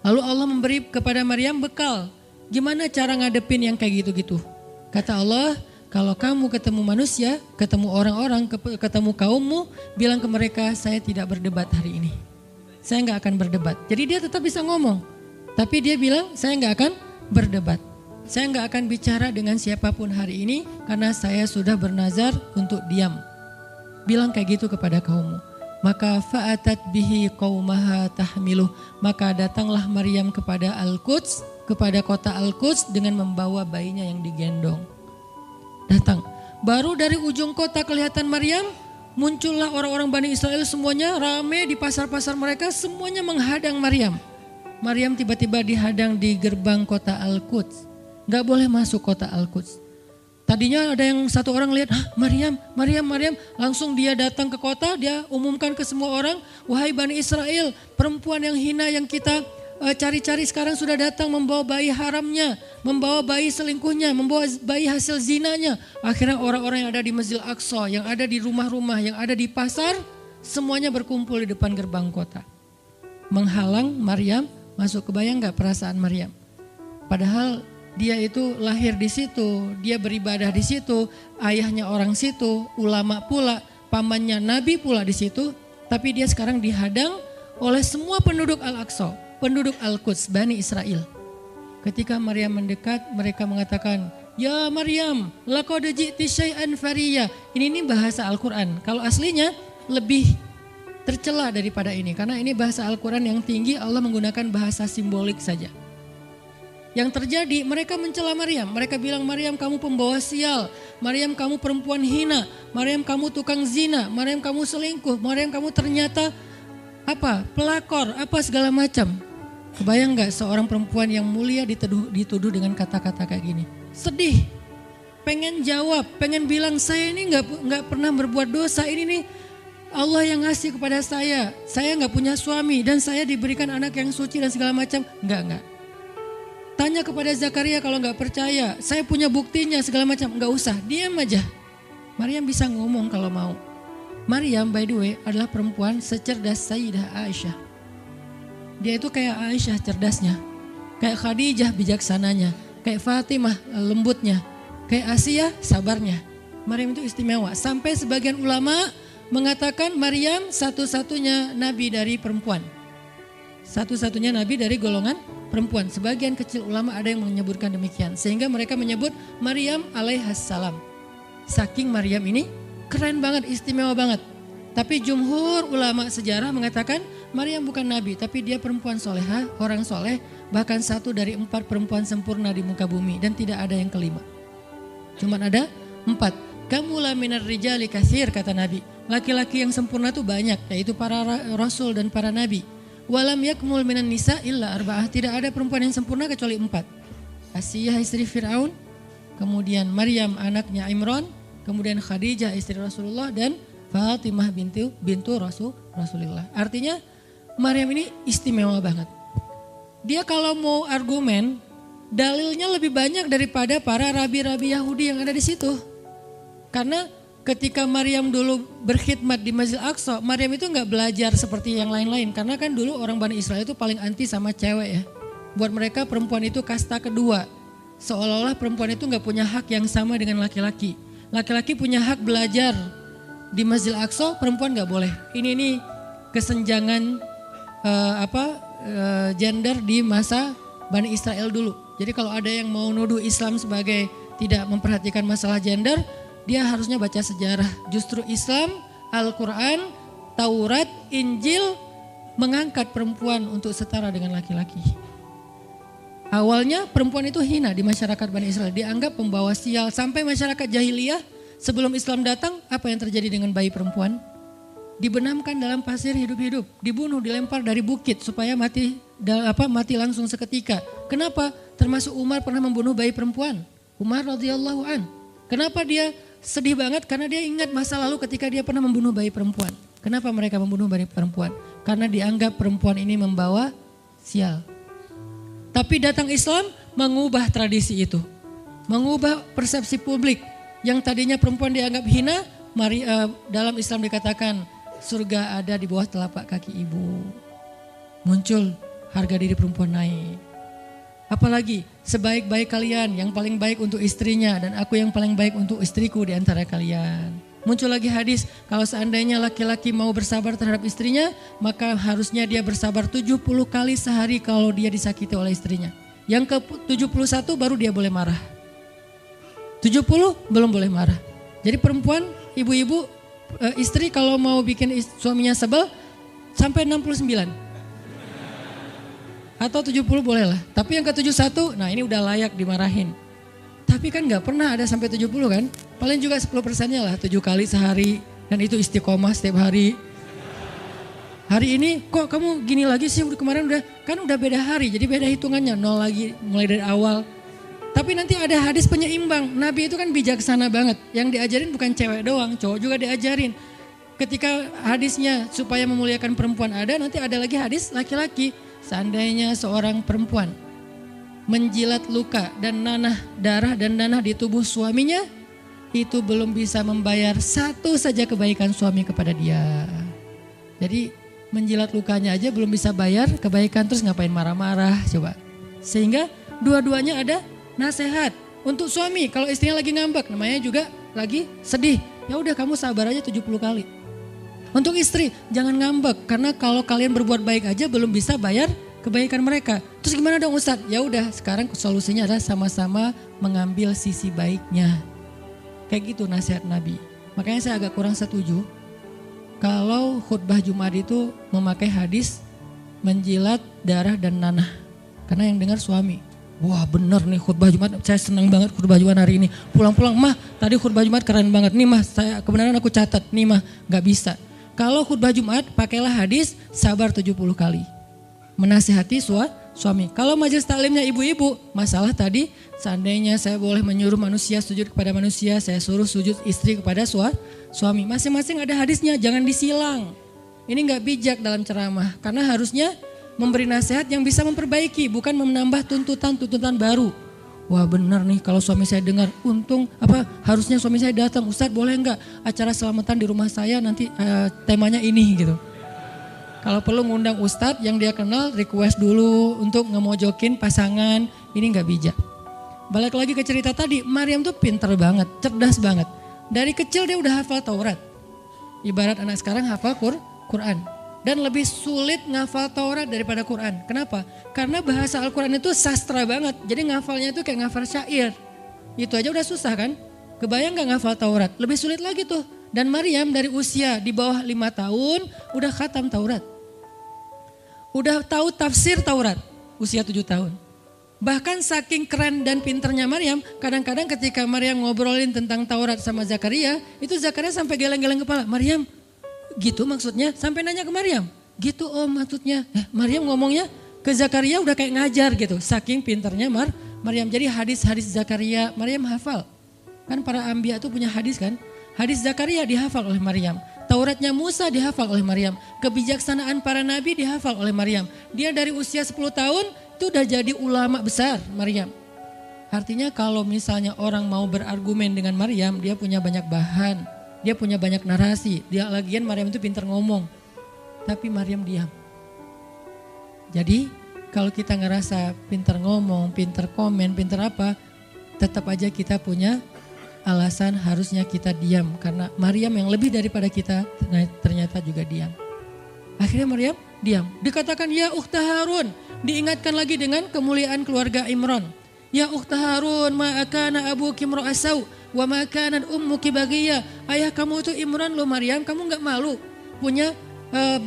Lalu Allah memberi kepada Maryam bekal. Gimana cara ngadepin yang kayak gitu-gitu? Kata Allah, kalau kamu ketemu manusia, ketemu orang-orang, ketemu kaummu, bilang ke mereka, saya tidak berdebat hari ini. Saya gak akan berdebat. Jadi dia tetap bisa ngomong. Tapi dia bilang, saya gak akan berdebat. Saya gak akan bicara dengan siapapun hari ini, karena saya sudah bernazar untuk diam. Bilang kayak gitu kepada kaummu. Maka fa'atat bihi qaumaha tahmiluh. Maka datanglah Maryam kepada Al-Quds, kepada kota Al-Quds dengan membawa bayinya yang digendong. Datang. Baru dari ujung kota kelihatan Maryam, muncullah orang-orang Bani Israel semuanya rame di pasar-pasar mereka, semuanya menghadang Maryam. Maryam tiba-tiba dihadang di gerbang kota Al-Quds. Gak boleh masuk kota Al-Quds. Tadinya ada yang satu orang lihat, Maryam. Langsung dia datang ke kota, dia umumkan ke semua orang, wahai Bani Israel, perempuan yang hina yang kita cari-cari sekarang sudah datang membawa bayi haramnya, membawa bayi selingkuhnya, membawa bayi hasil zinanya. Akhirnya orang-orang yang ada di Masjidil Aqsa, yang ada di rumah-rumah, yang ada di pasar, semuanya berkumpul di depan gerbang kota. Menghalang Maryam masuk. Kebayang gak perasaan Maryam? Padahal dia itu lahir di situ, dia beribadah di situ, ayahnya orang situ, ulama pula, pamannya Nabi pula di situ, tapi dia sekarang dihadang oleh semua penduduk Al-Aqsa, penduduk Al-Quds, Bani Israel. Ketika Maryam mendekat, mereka mengatakan, ya Maryam, laqad ji'ti syai'an fariya. Ini bahasa Al-Quran. Kalau aslinya lebih tercela daripada ini, karena ini bahasa Al-Quran yang tinggi, Allah menggunakan bahasa simbolik saja. Yang terjadi, mereka mencela Maryam. Mereka bilang, Maryam kamu pembawa sial, Maryam kamu perempuan hina, Maryam kamu tukang zina, Maryam kamu selingkuh, Maryam kamu ternyata pelakor, segala macam. Kebayang gak seorang perempuan yang mulia dituduh dengan kata-kata kayak gini? Sedih, pengen jawab, pengen bilang saya ini gak pernah berbuat dosa, ini nih Allah yang ngasih kepada saya gak punya suami dan saya diberikan anak yang suci dan segala macam. Enggak. Tanya kepada Zakaria kalau gak percaya, saya punya buktinya segala macam. Gak usah, diam aja. Maryam bisa ngomong kalau mau. Maryam by the way adalah perempuan secerdas Sayyidah Aisyah. Dia itu kayak Aisyah cerdasnya, kayak Khadijah bijaksananya, kayak Fatimah lembutnya, kayak Asiyah sabarnya. Maryam itu istimewa. Sampai sebagian ulama mengatakan Maryam satu-satunya nabi dari perempuan. Satu-satunya nabi dari golongan perempuan. Sebagian kecil ulama ada yang menyebutkan demikian. Sehingga mereka menyebut Maryam alaihassalam. Saking Maryam ini keren banget, istimewa banget. Tapi jumhur ulama sejarah mengatakan Maryam bukan nabi, tapi dia perempuan solehah, orang soleh. Bahkan 1 dari 4 perempuan sempurna di muka bumi. Dan tidak ada yang kelima. Cuman ada 4. Kamula minar rijali katsir, kata Nabi. Laki-laki yang sempurna itu banyak, yaitu para rasul dan para nabi. Walam yakmul minan nisa illa arba'ah. Tidak ada perempuan yang sempurna kecuali 4. Asiyah istri Fir'aun, kemudian Maryam anaknya Imran, kemudian Khadijah istri Rasulullah, dan Fatimah bintu Rasulullah. Artinya Maryam ini istimewa banget. Dia kalau mau argumen, dalilnya lebih banyak daripada para rabi-rabi Yahudi yang ada di situ. Karena ketika Maryam dulu berkhidmat di Masjidil Aqsa, Maryam itu nggak belajar seperti yang lain-lain. Karena kan dulu orang Bani Israel itu paling anti sama cewek ya. Buat mereka perempuan itu kasta kedua. Seolah-olah perempuan itu nggak punya hak yang sama dengan laki-laki. Laki-laki punya hak belajar di Masjidil Aqsa, perempuan nggak boleh. Ini kesenjangan gender di masa Bani Israel dulu. Jadi kalau ada yang mau nuduh Islam sebagai tidak memperhatikan masalah gender, dia harusnya baca sejarah. Justru Islam, Al-Quran, Taurat, Injil mengangkat perempuan untuk setara dengan laki-laki. Awalnya perempuan itu hina di masyarakat Bani Israel, dianggap pembawa sial. Sampai masyarakat jahiliyah sebelum Islam datang, apa yang terjadi dengan bayi perempuan? Dibenamkan dalam pasir hidup-hidup, dibunuh, dilempar dari bukit supaya mati langsung seketika. Kenapa? Termasuk Umar pernah membunuh bayi perempuan. Umar radhiyallahu an. Kenapa dia sedih banget? Karena dia ingat masa lalu ketika dia pernah membunuh bayi perempuan. Kenapa mereka membunuh bayi perempuan? Karena dianggap perempuan ini membawa sial. Tapi datang Islam mengubah tradisi itu. Mengubah persepsi publik. Yang tadinya perempuan dianggap hina, dalam Islam dikatakan surga ada di bawah telapak kaki ibu. Muncul harga diri perempuan naik. Apalagi sebaik-baik kalian yang paling baik untuk istrinya dan aku yang paling baik untuk istriku di antara kalian. Muncul lagi hadis, kalau seandainya laki-laki mau bersabar terhadap istrinya, maka harusnya dia bersabar 70 kali sehari kalau dia disakiti oleh istrinya. Yang ke-71 baru dia boleh marah. 70 belum boleh marah. Jadi perempuan, ibu-ibu, istri kalau mau bikin suaminya sebel sampai 69. Atau 70 boleh lah. Tapi yang ke-71, nah ini udah layak dimarahin. Tapi kan gak pernah ada sampai 70 kan. Paling juga 10%-nya lah, 7 kali sehari. Dan itu istiqomah setiap hari. Hari ini kok kamu gini lagi sih, kemarin udah beda hari. Jadi beda hitungannya, 0 lagi mulai dari awal. Tapi nanti ada hadis penyeimbang. Nabi itu kan bijaksana banget. Yang diajarin bukan cewek doang, cowok juga diajarin. Ketika hadisnya supaya memuliakan perempuan ada, nanti ada lagi hadis laki-laki. Seandainya seorang perempuan menjilat luka dan darah dan nanah di tubuh suaminya, itu belum bisa membayar satu saja kebaikan suami kepada dia. Jadi menjilat lukanya aja belum bisa bayar kebaikan, terus ngapain marah-marah coba. Sehingga dua-duanya ada nasihat untuk suami. Kalau istrinya lagi ngambek, namanya juga lagi sedih, ya udah kamu sabar aja 70 kali. Untuk istri jangan ngambek, karena kalau kalian berbuat baik aja belum bisa bayar kebaikan mereka. Terus gimana dong Ustadz? Ya udah, sekarang solusinya adalah sama-sama mengambil sisi baiknya. Kayak gitu nasihat Nabi. Makanya saya agak kurang setuju kalau khutbah Jumat itu memakai hadis menjilat darah dan nanah. Karena yang dengar suami. Wah bener nih khutbah Jumat, saya senang banget khutbah Jumat hari ini. Pulang-pulang, mah tadi khutbah Jumat keren banget. Nih mah, kebenaran aku catat. Nih mah, gak bisa. Kalau khutbah Jumat pakailah hadis sabar 70 kali. Menasihati suami. Kalau majelis taklimnya ibu-ibu, masalah tadi seandainya saya boleh menyuruh manusia sujud kepada manusia, saya suruh sujud istri kepada suami. Masing-masing ada hadisnya, jangan disilang. Ini gak bijak dalam ceramah, karena harusnya memberi nasihat yang bisa memperbaiki, bukan menambah tuntutan baru. Wah benar nih kalau suami saya dengar, harusnya suami saya datang, Ustadz boleh enggak acara selamatan di rumah saya nanti temanya ini gitu. Kalau perlu ngundang Ustadz yang dia kenal, request dulu untuk ngemojokin pasangan, ini enggak bijak. Balik lagi ke cerita tadi, Maryam tuh pintar banget, cerdas banget. Dari kecil dia udah hafal Taurat. Ibarat anak sekarang hafal Quran. Dan lebih sulit ngafal Taurat daripada Quran. Kenapa? Karena bahasa Al-Quran itu sastra banget. Jadi ngafalnya itu kayak ngafal syair. Itu aja udah susah kan? Kebayang gak ngafal Taurat? Lebih sulit lagi tuh. Dan Maryam dari usia di bawah 5 tahun udah khatam Taurat. Udah tahu tafsir Taurat usia 7 tahun. Bahkan saking keren dan pinternya Maryam, kadang-kadang ketika Maryam ngobrolin tentang Taurat sama Zakaria, itu Zakaria sampai geleng-geleng kepala. Maryam, gitu maksudnya, sampai nanya ke Maryam. Gitu maksudnya. Maryam ngomongnya ke Zakaria udah kayak ngajar gitu. Saking pinternya Maryam. Jadi hadis-hadis Zakaria Maryam hafal. Kan para anbiya tuh punya hadis kan. Hadis Zakaria dihafal oleh Maryam. Tauratnya Musa dihafal oleh Maryam. Kebijaksanaan para nabi dihafal oleh Maryam. Dia dari usia 10 tahun itu udah jadi ulama besar Maryam. Artinya kalau misalnya orang mau berargumen dengan Maryam, dia punya banyak bahan. Dia punya banyak narasi. Dia lagian Maryam itu pintar ngomong. Tapi Maryam diam. Jadi kalau kita ngerasa pintar ngomong, pintar komen, pintar apa, tetap aja kita punya alasan harusnya kita diam. Karena Maryam yang lebih daripada kita ternyata juga diam. Akhirnya Maryam diam. Dikatakan ya ukhta Harun. Diingatkan lagi dengan kemuliaan keluarga Imran. Ya ukhta Harun, ma akana abuki mra'asau wa ma kanat ummuki baghiya. Ayah kamu itu Imran loh Maryam, kamu enggak malu punya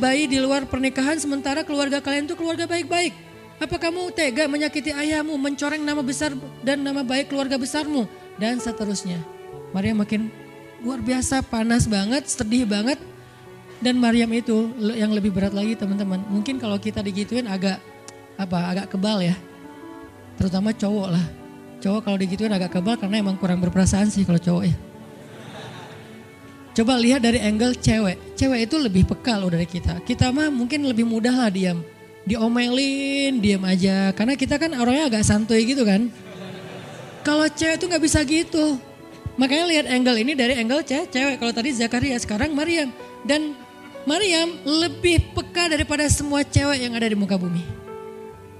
bayi di luar pernikahan sementara keluarga kalian itu keluarga baik-baik. Apa kamu tega menyakiti ayahmu, mencoreng nama besar dan nama baik keluarga besarmu dan seterusnya. Maryam makin luar biasa, panas banget, sedih banget. Dan Maryam itu yang lebih berat lagi teman-teman. Mungkin kalau kita digituin agak kebal ya. Terutama cowok lah. Cowok kalau digituin agak kebal karena emang kurang berperasaan sih kalau cowok ya. Coba lihat dari angle cewek. Cewek itu lebih peka loh dari kita. Kita mah mungkin lebih mudah lah diam. Diomelin, diam aja. Karena kita kan orangnya agak santuy gitu kan. Kalau cewek itu gak bisa gitu. Makanya lihat angle ini dari angle cewek. Kalau tadi Zakaria, sekarang Maryam. Dan Maryam lebih peka daripada semua cewek yang ada di muka bumi.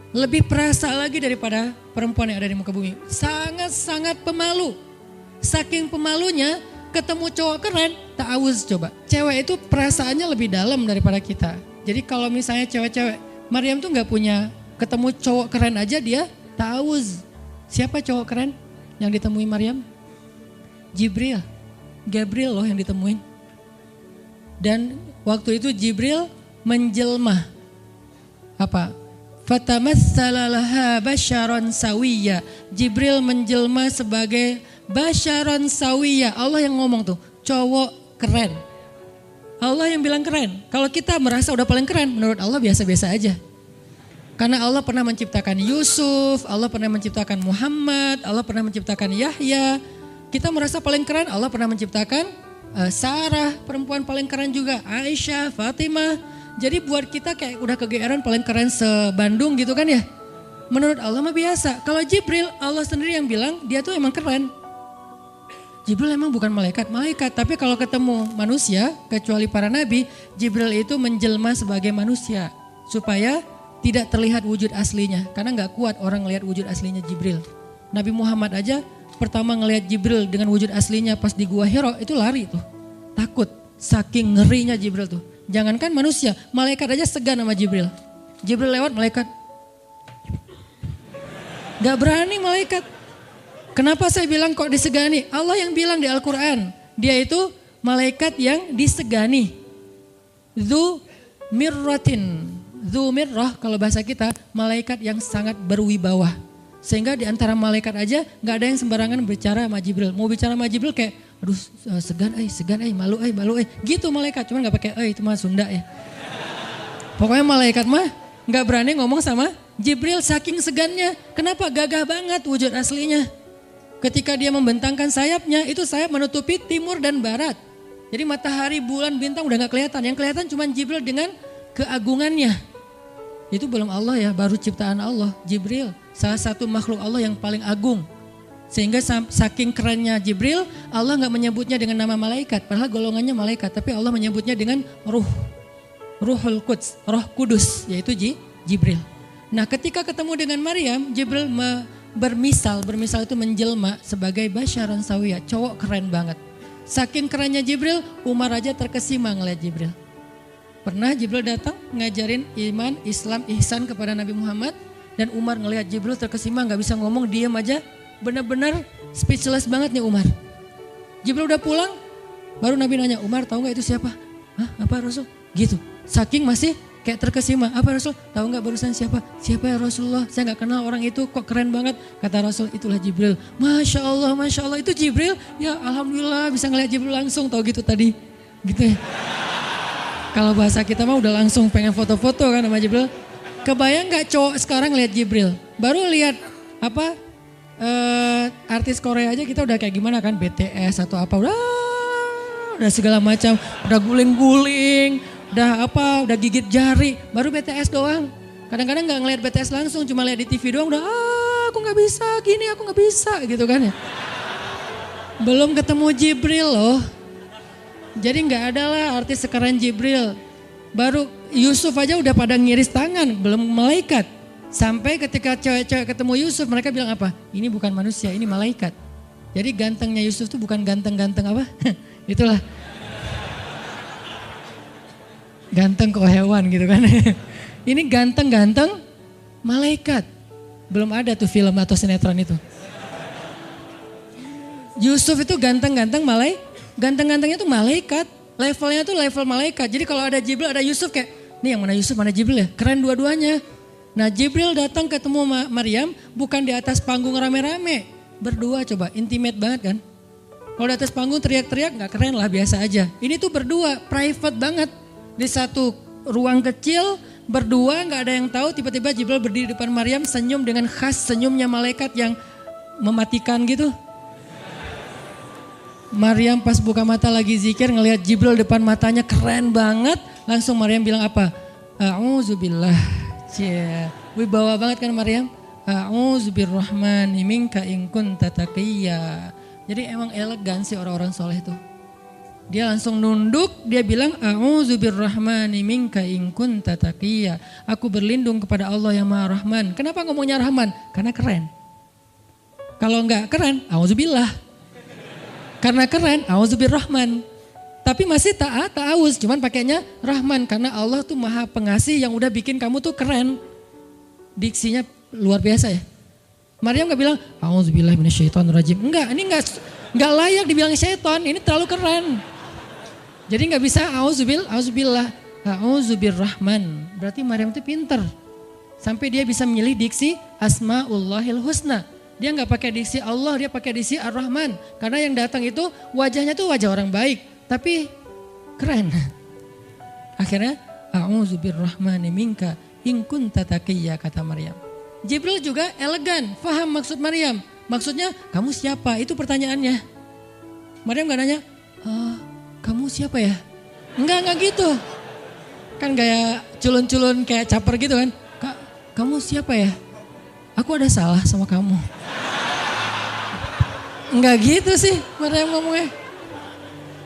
Lebih perasa lagi daripada perempuan yang ada di muka bumi. Sangat-sangat pemalu. Saking pemalunya ketemu cowok keren, ta'awuz coba. Cewek itu perasaannya lebih dalam daripada kita. Jadi kalau misalnya cewek-cewek, Maryam tuh gak punya, ketemu cowok keren aja dia ta'awuz. Siapa cowok keren yang ditemui Maryam? Jibril. Gabriel loh yang ditemuin. Dan waktu itu Jibril menjelma. Apa? Fatamassala laha basyaron sawiyya. Jibril menjelma sebagai basyaron sawiyya. Allah yang ngomong tuh, cowok keren. Allah yang bilang keren. Kalau kita merasa udah paling keren, menurut Allah biasa-biasa aja. Karena Allah pernah menciptakan Yusuf, Allah pernah menciptakan Muhammad, Allah pernah menciptakan Yahya. Kita merasa paling keren, Allah pernah menciptakan Sarah, perempuan paling keren juga, Aisyah, Fatimah. Jadi buat kita kayak udah kegeeran paling keren se-Bandung gitu kan ya. Menurut Allah mah biasa. Kalau Jibril, Allah sendiri yang bilang dia tuh emang keren. Jibril emang bukan malaikat, tapi kalau ketemu manusia, kecuali para nabi, Jibril itu menjelma sebagai manusia. Supaya tidak terlihat wujud aslinya. Karena gak kuat orang ngelihat wujud aslinya Jibril. Nabi Muhammad aja pertama ngelihat Jibril dengan wujud aslinya pas di Gua Hiro itu lari tuh. Takut, saking ngerinya Jibril tuh. Jangankan manusia, malaikat aja segan sama Jibril. Jibril lewat malaikat. Gak berani malaikat. Kenapa saya bilang kok disegani? Allah yang bilang di Al-Quran. Dia itu malaikat yang disegani. Dzu mirratin. Dzu mirrah kalau bahasa kita malaikat yang sangat berwibawa. Sehingga di antara malaikat aja gak ada yang sembarangan bicara sama Jibril. Mau bicara sama Jibril kayak aduh segan malu gitu malaikat, cuman gak pakai itu mah Sunda ya. Pokoknya malaikat mah gak berani ngomong sama Jibril saking segannya. Kenapa? Gagah banget wujud aslinya. Ketika dia membentangkan sayapnya, itu sayap menutupi timur dan barat. Jadi matahari, bulan, bintang udah gak kelihatan. Yang kelihatan cuma Jibril dengan keagungannya. Itu belum Allah ya, baru ciptaan Allah. Jibril salah satu makhluk Allah yang paling agung. Sehingga saking kerennya Jibril, Allah gak menyebutnya dengan nama malaikat. Padahal golongannya malaikat, tapi Allah menyebutnya dengan Ruhul Quds, Roh Kudus, yaitu Jibril. Nah ketika ketemu dengan Maryam, Jibril bermisal itu menjelma sebagai basyaron sawiyya, cowok keren banget. Saking kerennya Jibril, Umar aja terkesima ngeliat Jibril. Pernah Jibril datang ngajarin iman, Islam, ihsan kepada Nabi Muhammad. Dan Umar ngeliat Jibril terkesima, gak bisa ngomong, diem aja. Benar-benar speechless banget nih Umar. Jibril udah pulang, baru Nabi nanya, Umar tahu nggak itu siapa? Hah, apa Rasul? Gitu. Saking masih kayak terkesima. Apa Rasul? Tahu nggak barusan siapa? Siapa ya Rasulullah? Saya nggak kenal orang itu, kok keren banget. Kata Rasul, itulah Jibril. Masya Allah itu Jibril. Ya Alhamdulillah bisa ngeliat Jibril langsung, tahu gitu tadi. Gitu ya. Kalau bahasa kita mah udah langsung pengen foto-foto kan sama Jibril. Kebayang nggak cowok sekarang lihat Jibril? Baru lihat artis Korea aja kita udah kayak gimana kan, BTS atau apa, udah segala macam, udah guling-guling, udah gigit jari, baru BTS doang. Kadang-kadang nggak ngelihat BTS langsung, cuma lihat di TV doang udah aku nggak bisa gini, aku nggak bisa gitu kan ya. Belum ketemu Jibril loh. Jadi nggak ada lah artis sekeren Jibril. Baru Yusuf aja udah pada ngiris tangan, belum malaikat. Sampai ketika cewek-cewek ketemu Yusuf, mereka bilang apa? Ini bukan manusia, ini malaikat. Jadi gantengnya Yusuf tuh bukan ganteng-ganteng apa? Itulah. Ganteng kok hewan gitu kan. Ini ganteng-ganteng malaikat. Belum ada tuh film atau sinetron itu. Yusuf itu ganteng-ganteng ganteng-gantengnya tuh malaikat. Levelnya tuh level malaikat. Jadi kalau ada Jibril, ada Yusuf kayak, nih yang mana Yusuf, mana Jibril ya? Keren dua-duanya. Nah Jibril datang ketemu Maryam bukan di atas panggung rame-rame. Berdua coba, intimate banget kan? Kalau di atas panggung teriak-teriak gak keren lah, biasa aja. Ini tuh berdua, private banget. Di satu ruang kecil, berdua gak ada yang tahu, tiba-tiba Jibril berdiri di depan Maryam, senyum dengan khas senyumnya malaikat yang mematikan gitu. Maryam pas buka mata lagi zikir ngelihat Jibril depan matanya keren banget. Langsung Maryam bilang apa? A'udzubillah. Cie, wibawa banget kan Maryam? A'udzubirrahmani minka in kunta taqiyya. Jadi emang elegan sih orang-orang soleh itu. Dia langsung nunduk, dia bilang A'udzubirrahmani minka in kunta taqiyya. Aku berlindung kepada Allah yang Maha Rahman. Kenapa ngomongnya Rahman? Karena keren. Kalau enggak keren, a'udzubillah. Karena keren, A'udzubirrahman. Tapi masih ta'awuz, cuman pakainya Rahman. Karena Allah tuh maha pengasih yang udah bikin kamu tuh keren. Diksinya luar biasa ya. Maryam gak bilang, A'udzubillahi minasyaitonirrajim. Enggak, ini enggak layak dibilang syaiton, ini terlalu keren. Jadi gak bisa A'udzubillah, A'udzubirrahman. Berarti Maryam tuh pinter. Sampai dia bisa memilih diksi Asmaullahil Husna. Dia nggak pakai diksi Allah, dia pakai diksi Ar-Rahman. Karena yang datang itu wajahnya tuh wajah orang baik, tapi keren. Akhirnya, A'udzubirrahmani minka in kunta taqiyya, kata Maryam. Jibril juga elegan, faham maksud Maryam. Maksudnya, kamu siapa? Itu pertanyaannya. Maryam nggak nanya, kamu siapa ya? Enggak gitu. Kan gaya culun-culun kayak caper gitu kan. Kamu siapa ya? Aku ada salah sama kamu. Enggak gitu sih Maryam ngomongnya.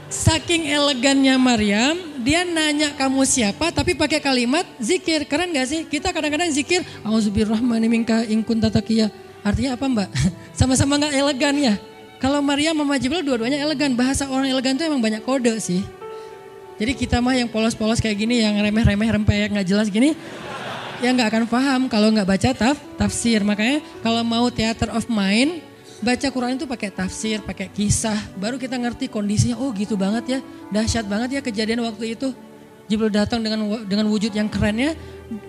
Saking elegannya Maryam, dia nanya kamu siapa tapi pakai kalimat zikir. Keren gak sih? Kita kadang-kadang zikir, A'udzubirrahmani minka in kunta taqiyya. Artinya apa Mbak? Sama-sama gak elegan ya. Kalau Maryam sama Jibril dua-duanya elegan. Bahasa orang elegan tuh emang banyak kode sih. Jadi kita mah yang polos-polos kayak gini, yang remeh-remeh rempeyek gak jelas gini, ya gak akan paham kalau gak baca tafsir. Makanya kalau mau theater of mind, baca Quran itu pakai tafsir, pakai kisah, baru kita ngerti kondisinya. Oh gitu banget ya, dahsyat banget ya kejadian waktu itu. Jibril datang dengan wujud yang kerennya.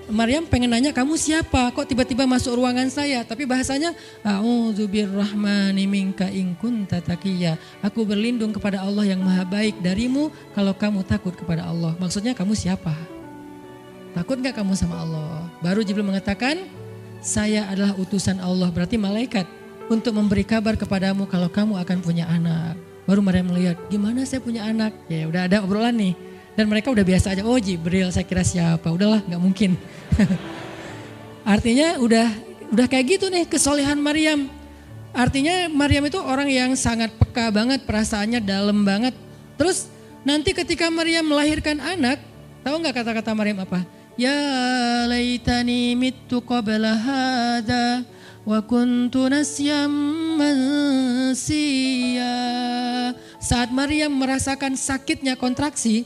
Maryam pengen nanya kamu siapa? Kok tiba-tiba masuk ruangan saya? Tapi bahasanya A'udzubirrahmani minka in kunta taqiyya. Aku berlindung kepada Allah yang maha baik darimu kalau kamu takut kepada Allah. Maksudnya kamu siapa? Takut gak kamu sama Allah? Baru Jibril mengatakan, saya adalah utusan Allah, berarti malaikat, untuk memberi kabar kepadamu kalau kamu akan punya anak. Baru Maryam melihat, gimana saya punya anak? Ya udah ada obrolan nih. Dan mereka udah biasa aja, oh Jibril saya kira siapa? Udahlah gak mungkin. Artinya udah kayak gitu nih kesolehan Maryam. Artinya Maryam itu orang yang sangat peka banget, perasaannya dalam banget. Terus nanti ketika Maryam melahirkan anak, tahu gak kata-kata Maryam apa? Ya laitani mittu qabla hadha wa kuntu nasyam mansiya. Saat Maryam merasakan sakitnya kontraksi,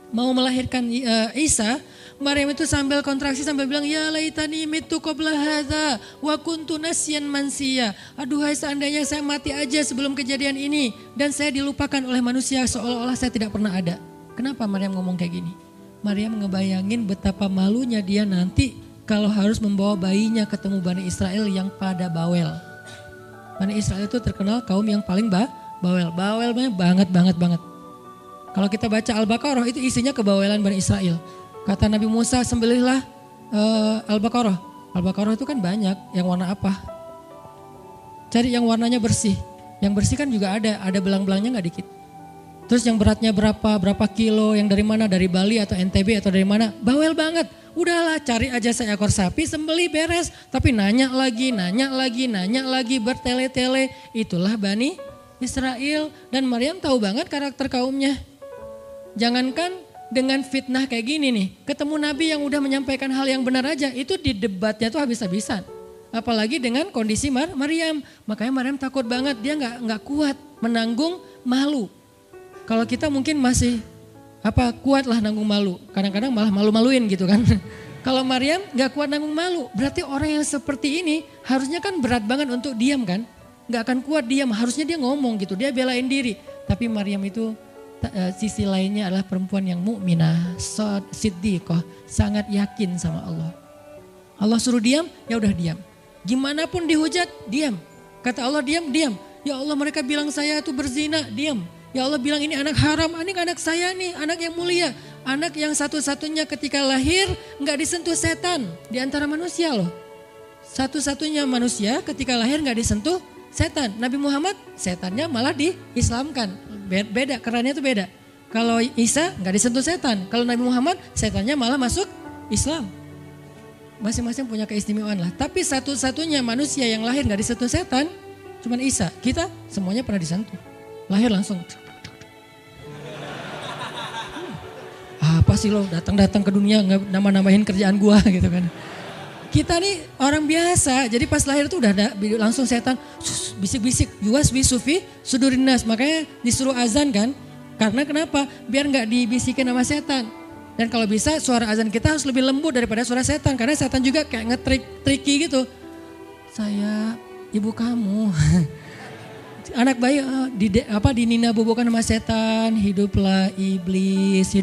mau melahirkan Isa, Maryam itu sambil kontraksi sambil bilang, ya laitani mittu qabla hadza wa kuntu nasyan mansiya. Aduhai seandainya saya mati aja sebelum kejadian ini dan saya dilupakan oleh manusia seolah-olah saya tidak pernah ada. Kenapa Maryam ngomong kayak gini? Maryam ngebayangin betapa malunya dia nanti kalau harus membawa bayinya ketemu Bani Israel yang pada bawel. Bani Israel itu terkenal kaum yang paling bawel. Bawelnya banget. Kalau kita baca Al-Baqarah itu isinya kebawelan Bani Israel. Kata Nabi Musa, sembelihlah Al-Baqarah. Al-Baqarah itu kan banyak, yang warna apa? Cari yang warnanya bersih. Yang bersih kan juga ada belang-belangnya gak dikit. Terus yang beratnya berapa kilo, yang dari mana, dari Bali atau NTB atau dari mana, bawel banget. Udahlah cari aja seekor sapi, sembelih beres. Tapi nanya lagi, bertele-tele. Itulah Bani Israel. Dan Maryam tahu banget karakter kaumnya. Jangankan dengan fitnah kayak gini nih, ketemu Nabi yang udah menyampaikan hal yang benar aja, itu di debatnya tuh habis-habisan. Apalagi dengan kondisi Maryam. Makanya Maryam takut banget, dia nggak kuat menanggung malu. Kalau kita mungkin masih kuat lah nanggung malu. Kadang-kadang malah malu-maluin gitu kan. Kalau Maryam gak kuat nanggung malu, berarti orang yang seperti ini harusnya kan berat banget untuk diam kan. Gak akan kuat diam, harusnya dia ngomong gitu, dia belain diri. Tapi Maryam itu sisi lainnya adalah perempuan yang mukminah, siddiqah, sangat yakin sama Allah. Allah suruh diam, ya udah diam. Gimana pun dihujat, diam. Kata Allah diam, diam. Ya Allah mereka bilang saya itu berzina, diam. Ya Allah bilang ini anak haram, ini anak saya nih, anak yang mulia. Anak yang satu-satunya ketika lahir nggak disentuh setan di antara manusia loh. Satu-satunya manusia ketika lahir nggak disentuh setan. Nabi Muhammad setannya malah diislamkan. Beda, kerannya itu beda. Kalau Isa nggak disentuh setan. Kalau Nabi Muhammad setannya malah masuk Islam. Masing-masing punya keistimewaan lah. Tapi satu-satunya manusia yang lahir nggak disentuh setan cuman Isa. Kita semuanya pernah disentuh. Lahir langsung. Apa sih lo datang-datang ke dunia nggak nambah-nambahin kerjaan gua gitu kan. Kita nih orang biasa, jadi pas lahir tuh udah ada langsung setan bisik-bisik, yuwas bisufi sudurinas, makanya disuruh azan kan. Karena kenapa? Biar nggak dibisikin sama setan. Dan kalau bisa suara azan kita harus lebih lembut daripada suara setan, karena setan juga kayak nge-tricky gitu. Saya ibu kamu. Anak bayi dinina bobokan sama setan, hiduplah iblis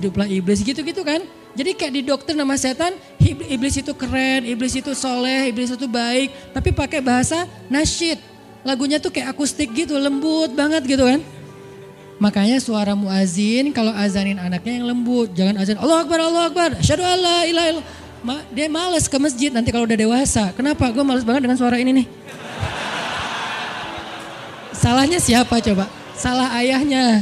gitu-gitu kan. Jadi kayak di dokter nama setan, iblis itu keren, iblis itu soleh, iblis itu baik. Tapi pakai bahasa nasyid, lagunya tuh kayak akustik gitu, lembut banget gitu kan. Makanya suara muazin kalau azanin anaknya yang lembut, jangan azan Allahu Akbar, asyhadu alla ilaha illallah. Dia malas ke masjid nanti kalau udah dewasa. Kenapa? Gue malas banget dengan suara ini nih. Salahnya siapa coba? Salah ayahnya.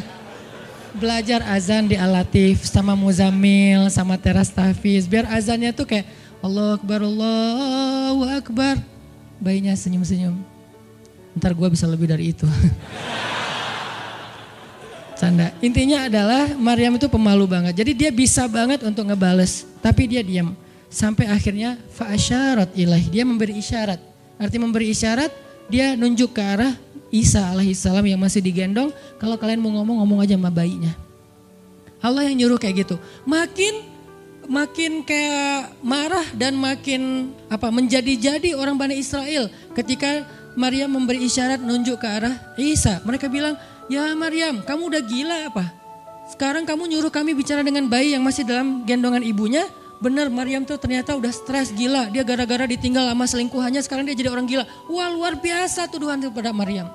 Belajar azan di Al-Latif sama Muzammil sama Teras Tafiz. Biar azannya tuh kayak Allahu Akbar, Allahu Akbar. Bayinya senyum-senyum. Ntar gue bisa lebih dari itu. Canda. Intinya adalah Maryam itu pemalu banget. Jadi dia bisa banget untuk ngebales. Tapi dia diam. Sampai akhirnya fa'asyarat ilaih. Dia memberi isyarat. Arti memberi isyarat, dia nunjuk ke arah Isa alaihissalam yang masih digendong, kalau kalian mau ngomong aja sama bayinya. Allah yang nyuruh kayak gitu. Makin kayak marah dan makin menjadi-jadi orang Bani Israel ketika Maryam memberi isyarat nunjuk ke arah Isa. Mereka bilang, "Ya Maryam, kamu udah gila apa? Sekarang kamu nyuruh kami bicara dengan bayi yang masih dalam gendongan ibunya?" Benar, Maryam tuh ternyata udah stres gila. Dia gara-gara ditinggal sama selingkuhannya, sekarang dia jadi orang gila. Wah, luar biasa tuduhan kepada Maryam.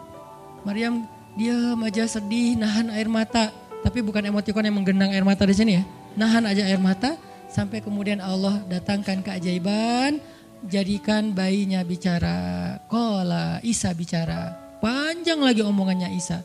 Maryam diam aja sedih, nahan air mata. Tapi bukan emotikon yang menggenang air mata di sini ya. Nahan aja air mata sampai kemudian Allah datangkan keajaiban, jadikan bayinya bicara. Qala, Isa bicara. Panjang lagi omongannya Isa.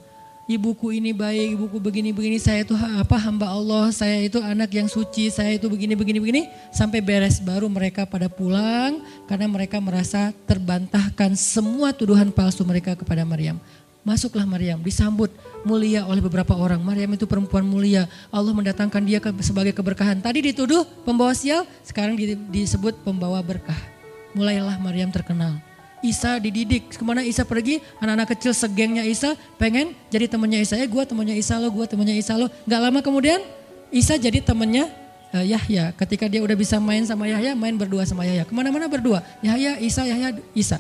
Ibuku ini baik, ibuku begini-begini, saya itu hamba Allah, saya itu anak yang suci, saya itu begini-begini, sampai beres baru mereka pada pulang karena mereka merasa terbantahkan semua tuduhan palsu mereka kepada Maryam. Masuklah Maryam, disambut mulia oleh beberapa orang. Maryam itu perempuan mulia, Allah mendatangkan dia sebagai keberkahan. Tadi dituduh pembawa sial, sekarang disebut pembawa berkah. Mulailah Maryam terkenal. Isa dididik, kemana Isa pergi, anak-anak kecil segengnya Isa pengen jadi temannya Isa. Gue temannya Isa lo, gue temannya Isa lo. Gak lama kemudian Isa jadi temannya Yahya. Ketika dia udah bisa main sama Yahya, main berdua sama Yahya. Kemana-mana berdua, Yahya, Isa.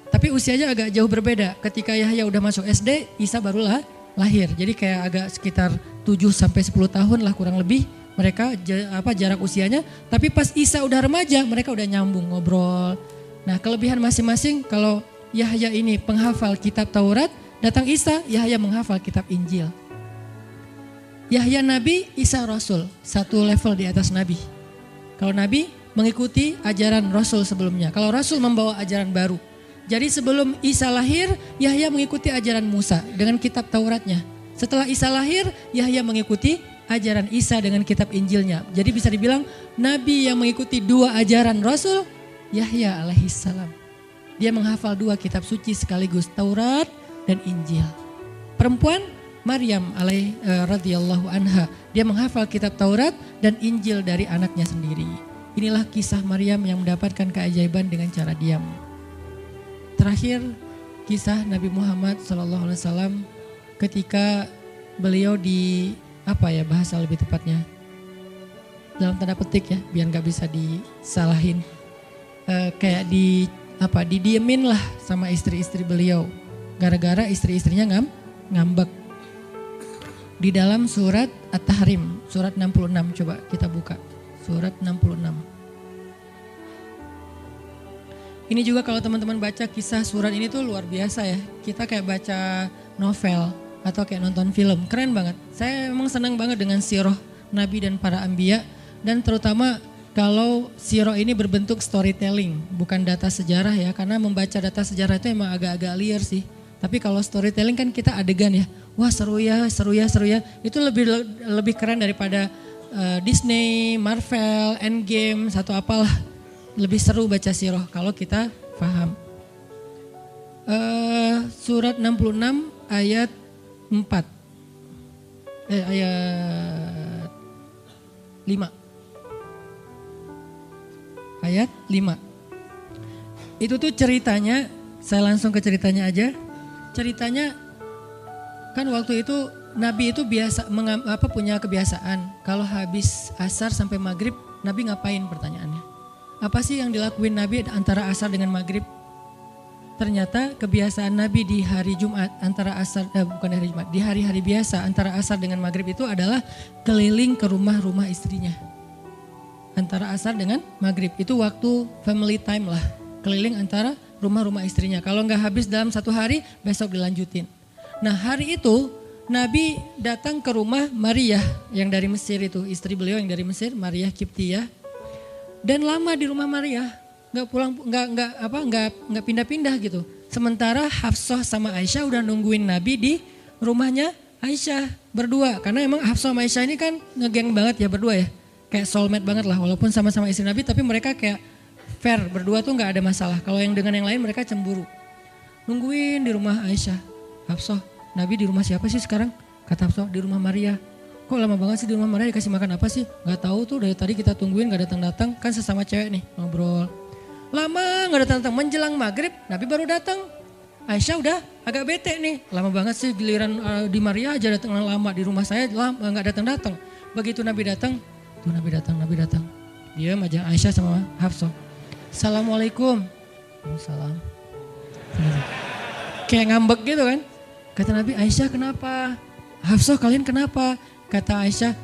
Tapi usianya agak jauh berbeda. Ketika Yahya udah masuk SD, Isa barulah lahir. Jadi kayak agak sekitar 7-10 tahun lah kurang lebih. Mereka jarak usianya. Tapi pas Isa udah remaja, mereka udah nyambung ngobrol. Nah, kelebihan masing-masing, kalau Yahya ini penghafal kitab Taurat, datang Isa, Yahya menghafal kitab Injil. Yahya Nabi, Isa Rasul, satu level di atas Nabi. Kalau Nabi mengikuti ajaran Rasul sebelumnya, kalau Rasul membawa ajaran baru. Jadi sebelum Isa lahir, Yahya mengikuti ajaran Musa dengan kitab Tauratnya. Setelah Isa lahir, Yahya mengikuti ajaran Isa dengan kitab Injilnya. Jadi bisa dibilang Nabi yang mengikuti dua ajaran Rasul, Yahya alaihissalam. Dia menghafal dua kitab suci sekaligus, Taurat dan Injil. Perempuan Maryam radhiyallahu anha, dia menghafal kitab Taurat dan Injil dari anaknya sendiri. Inilah kisah Maryam yang mendapatkan keajaiban dengan cara diam. Terakhir kisah Nabi Muhammad SAW ketika beliau bahasa lebih tepatnya, dalam tanda petik ya, biar nggak bisa disalahin. Kayak didiemin lah sama istri-istri beliau. Gara-gara istri-istrinya ngambek. Di dalam surat At-Tahrim, surat 66, coba kita buka. Surat 66. Ini juga kalau teman-teman baca kisah surat ini tuh luar biasa ya. Kita kayak baca novel atau kayak nonton film, keren banget. Saya memang senang banget dengan sirah Nabi dan para anbiya, dan terutama kalau sirah ini berbentuk storytelling, bukan data sejarah ya, karena membaca data sejarah itu emang agak-agak liar sih. Tapi kalau storytelling kan kita adegan ya, wah seru ya, itu lebih keren daripada Disney, Marvel, Endgame, satu apalah. Lebih seru baca sirah kalau kita paham. Surat 66 ayat 4, ayat 5. Ayat 5. Itu tuh ceritanya, saya langsung ke ceritanya aja. Ceritanya kan waktu itu Nabi itu punya kebiasaan kalau habis asar sampai maghrib, Nabi ngapain pertanyaannya? Apa sih yang dilakuin Nabi antara asar dengan maghrib? Ternyata kebiasaan Nabi di hari Jumat di hari-hari biasa antara asar dengan maghrib itu adalah keliling ke rumah-rumah istrinya. Antara asar dengan maghrib itu waktu family time lah, keliling antara rumah-rumah istrinya. Kalau nggak habis dalam satu hari, besok dilanjutin. Nah hari itu Nabi datang ke rumah Maria yang dari Mesir itu, istri beliau yang dari Mesir, Maria Kiptiyah, dan lama di rumah Maria, nggak pindah-pindah gitu. Sementara Hafsah sama Aisyah udah nungguin Nabi di rumahnya Aisyah berdua, karena emang Hafsah sama Aisyah ini kan ngegeng banget ya berdua ya. Kayak soulmate banget lah, walaupun sama-sama istri Nabi tapi mereka kayak fair, berdua tuh gak ada masalah. Kalau yang dengan yang lain mereka cemburu. Nungguin di rumah Aisyah. Hafsah, Nabi di rumah siapa sih sekarang? Kata Hafsah, di rumah Maria. Kok lama banget sih di rumah Maria, dikasih makan apa sih? Gak tahu tuh, dari tadi kita tungguin gak datang-datang. Kan sesama cewek nih ngobrol. Lama gak datang-datang, menjelang maghrib Nabi baru datang. Aisyah udah agak bete nih, lama banget sih giliran di Maria aja datang lama, di rumah saya gak datang-datang. Begitu Nabi datang, tuh Nabi datang. Dia aja Aisyah sama Hafsah. Assalamualaikum. Waalaikumsalam. Kayak ngambek gitu kan. Kata Nabi, Aisyah kenapa? Hafsah kalian kenapa? Kata Aisyah,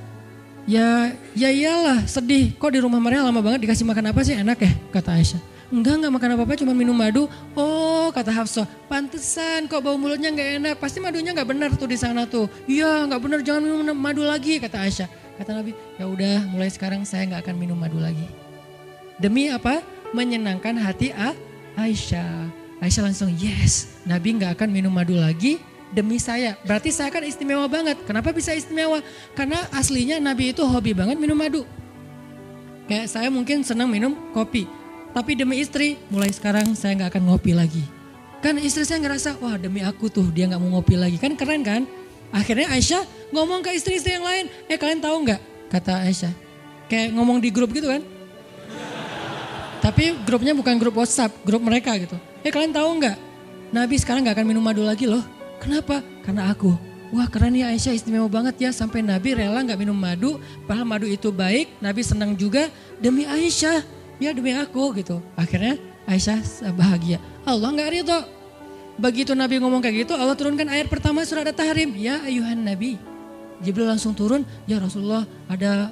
ya iyalah sedih. Kok di rumah Maria lama banget dikasih makan apa sih, enak ya? Kata Aisyah. Enggak makan apa-apa, cuma minum madu. Oh kata Hafsah, pantesan kok bau mulutnya gak enak. Pasti madunya gak benar tuh di sana tuh. Iya gak benar, jangan minum madu lagi kata Aisyah. Kata Nabi, ya udah mulai sekarang saya nggak akan minum madu lagi. Demi apa? Menyenangkan hati Aisyah. Aisyah langsung yes, Nabi nggak akan minum madu lagi demi saya. Berarti saya kan istimewa banget. Kenapa bisa istimewa? Karena aslinya Nabi itu hobi banget minum madu. Kayak saya mungkin senang minum kopi. Tapi demi istri, mulai sekarang saya nggak akan ngopi lagi. Kan istri saya ngerasa, wah demi aku tuh dia nggak mau ngopi lagi. Kan keren kan? Akhirnya Aisyah ngomong ke istri-istri yang lain, kalian tahu nggak? Kata Aisyah, kayak ngomong di grup gitu kan. Tapi grupnya bukan grup WhatsApp, grup mereka gitu. Kalian tahu nggak? Nabi sekarang nggak akan minum madu lagi loh. Kenapa? Karena aku. Wah keren ya Aisyah, istimewa banget ya. Sampai Nabi rela nggak minum madu, padahal madu itu baik. Nabi senang juga demi Aisyah, ya demi aku gitu. Akhirnya Aisyah bahagia. Allah nggak ridho. Begitu Nabi ngomong kayak gitu, Allah turunkan ayat pertama surat At-Tahrim. Ya ayuhan Nabi. Jibril langsung turun, ya Rasulullah ada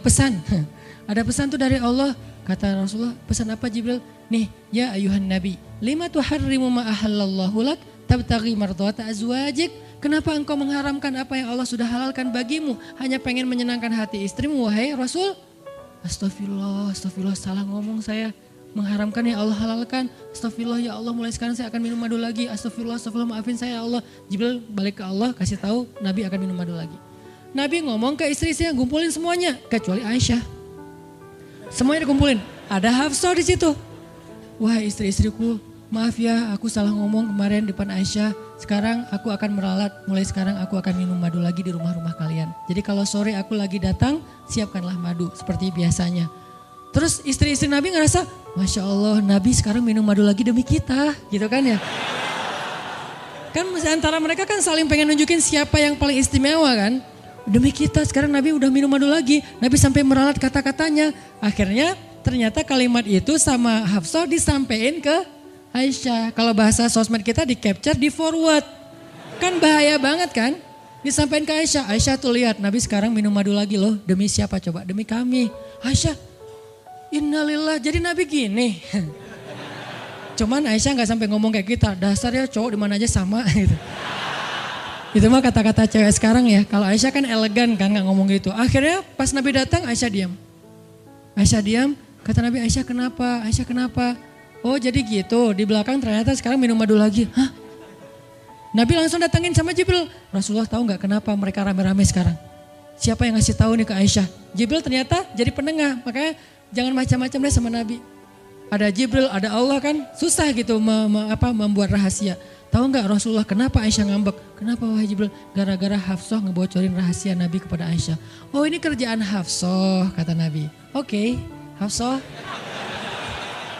pesan. Ada pesan tuh dari Allah. Kata Rasulullah, pesan apa Jibril? Nih, ya ayuhan Nabi. Lima tuharrimu ma ahallallahu lak tabtaghi mardhata azwajik. Kenapa engkau mengharamkan apa yang Allah sudah halalkan bagimu? Hanya pengen menyenangkan hati istrimu, wahai Rasul. Astagfirullah, salah ngomong saya. Mengharamkan ya Allah halalkan. Astagfirullah ya Allah, mulai sekarang saya akan minum madu lagi. Astagfirullah maafin saya ya Allah. Jibril balik ke Allah kasih tahu Nabi akan minum madu lagi. Nabi ngomong ke istri-istrinya, kumpulin semuanya kecuali Aisyah. Semuanya dikumpulin. Ada Hafsah di situ. Wah istri-istriku, maaf ya aku salah ngomong kemarin depan Aisyah. Sekarang aku akan meralat, mulai sekarang aku akan minum madu lagi di rumah-rumah kalian. Jadi kalau sore aku lagi datang, siapkanlah madu seperti biasanya. Terus istri-istri Nabi ngerasa, Masya Allah Nabi sekarang minum madu lagi demi kita, gitu kan ya. Kan antara mereka kan saling pengen nunjukin siapa yang paling istimewa kan. Demi kita sekarang Nabi udah minum madu lagi. Nabi sampai meralat kata-katanya. Akhirnya ternyata kalimat itu sama Hafsah disampaikan ke Aisyah. Kalau bahasa sosmed kita di capture, di forward. Kan bahaya banget kan? Disampaikan ke Aisyah. Aisyah tuh lihat Nabi sekarang minum madu lagi loh. Demi siapa coba? Demi kami. Aisyah, innalillah, jadi Nabi gini. Cuman Aisyah gak sampai ngomong kayak kita. Dasarnya cowok di mana aja sama gitu. Itu mah kata-kata cewek sekarang ya. Kalau Aisyah kan elegan kan gak ngomong gitu. Akhirnya pas Nabi datang Aisyah diam. Aisyah diam, kata Nabi, Aisyah kenapa? Aisyah kenapa? Oh jadi gitu, di belakang ternyata sekarang minum madu lagi. Hah? Nabi langsung datangin sama Jibril. Rasulullah tahu gak kenapa mereka rame-rame sekarang? Siapa yang ngasih tahu nih ke Aisyah? Jibril ternyata jadi penengah, makanya jangan macam-macam deh sama Nabi. Ada Jibril, ada Allah kan susah gitu membuat rahasia. Tahu nggak Rasulullah kenapa Aisyah ngambek? Kenapa wahai Jibril? Gara-gara Hafsah ngebocorin rahasia Nabi kepada Aisyah. Oh ini kerjaan Hafsah kata Nabi. Oke, Hafsah.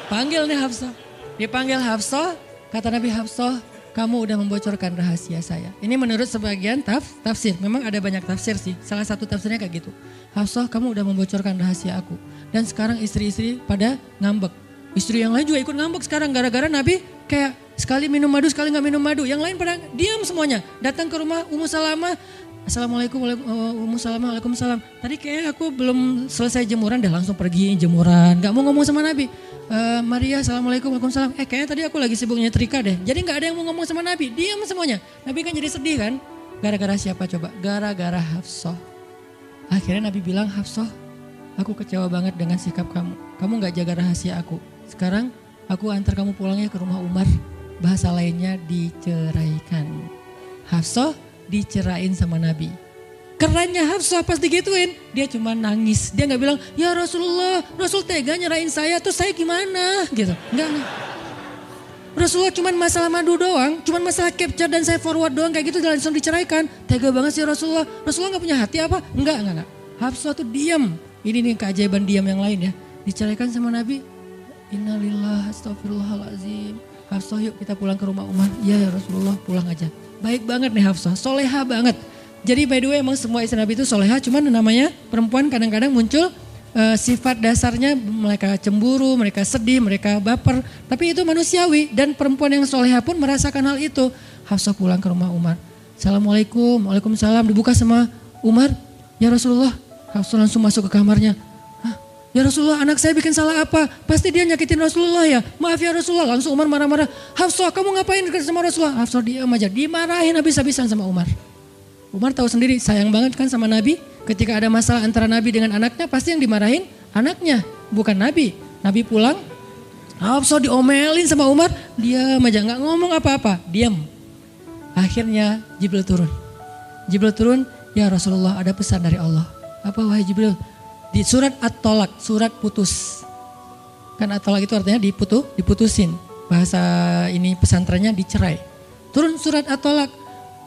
Panggil nih Hafsah. Dipanggil Hafsah, kata Nabi, Hafsah kamu udah membocorkan rahasia saya. Ini menurut sebagian tafsir. Memang ada banyak tafsir sih. Salah satu tafsirnya kayak gitu. Hafsah kamu udah membocorkan rahasia aku. Dan sekarang istri-istri pada ngambek. Istri yang lain juga ikut ngambek sekarang gara-gara Nabi kayak sekali minum madu, sekali gak minum madu. Yang lain pada diam semuanya. Datang ke rumah Ummu Salamah. Assalamualaikum, Ummu Salamah, waalaikumsalam. Tadi kayak aku belum selesai jemuran, dah langsung pergi jemuran. Gak mau ngomong sama Nabi. Maria, assalamualaikum, waalaikumsalam. Kayaknya tadi aku lagi sibuk nyetrika deh. Jadi gak ada yang mau ngomong sama Nabi. Diam semuanya. Nabi kan jadi sedih kan. Gara-gara siapa coba? Gara-gara Hafsah. Akhirnya Nabi bilang, Hafsah, aku kecewa banget dengan sikap kamu. Kamu gak jaga rahasia aku. Sekarang aku antar kamu pulangnya ke rumah Umar. Bahasa lainnya diceraikan. Hafsah dicerain sama Nabi. Kerennya Hafsah pas digituin, dia cuma nangis. Dia gak bilang, ya Rasulullah, Rasul tega nyerain saya, terus saya gimana? Gitu. Enggak. Rasulullah cuma masalah madu doang, cuma masalah capture dan saya forward doang kayak gitu langsung diceraikan. Tega banget sih Rasulullah. Rasulullah gak punya hati apa? Enggak. Hafsah tuh diam. Ini nih keajaiban diam yang lain ya. Diceraikan sama Nabi. Innalillah, astagfirullahaladzim. Hafsah yuk kita pulang ke rumah Umar. Iya ya Rasulullah, pulang aja. Baik banget nih Hafsah, soleha banget. Jadi by the way emang semua istri Nabi itu soleha, cuman namanya perempuan kadang-kadang muncul sifat dasarnya mereka cemburu, mereka sedih, mereka baper. Tapi itu manusiawi dan perempuan yang soleha pun merasakan hal itu. Hafsah pulang ke rumah Umar. Assalamualaikum, waalaikumsalam, dibuka sama Umar. Ya Rasulullah, Hafsah langsung masuk ke kamarnya. Ya Rasulullah, anak saya bikin salah apa? Pasti dia nyakitin Rasulullah ya. Maaf ya Rasulullah. Langsung Umar marah-marah. Hafsah, kamu ngapain sama Rasulullah? Hafsah diam aja. Dimarahin habis-habisan sama Umar. Umar tahu sendiri, sayang banget kan sama Nabi. Ketika ada masalah antara Nabi dengan anaknya, pasti yang dimarahin anaknya, bukan Nabi. Nabi pulang, Hafsah diomelin sama Umar. Diam aja, gak ngomong apa-apa. Diam. Akhirnya Jibril turun. Ya Rasulullah, ada pesan dari Allah. Apa wahai Jibril? Di surat At-Tolak, surat putus. Kan At-Tolak itu artinya diputusin. Bahasa ini pesantrennya dicerai. Turun surat At-Tolak.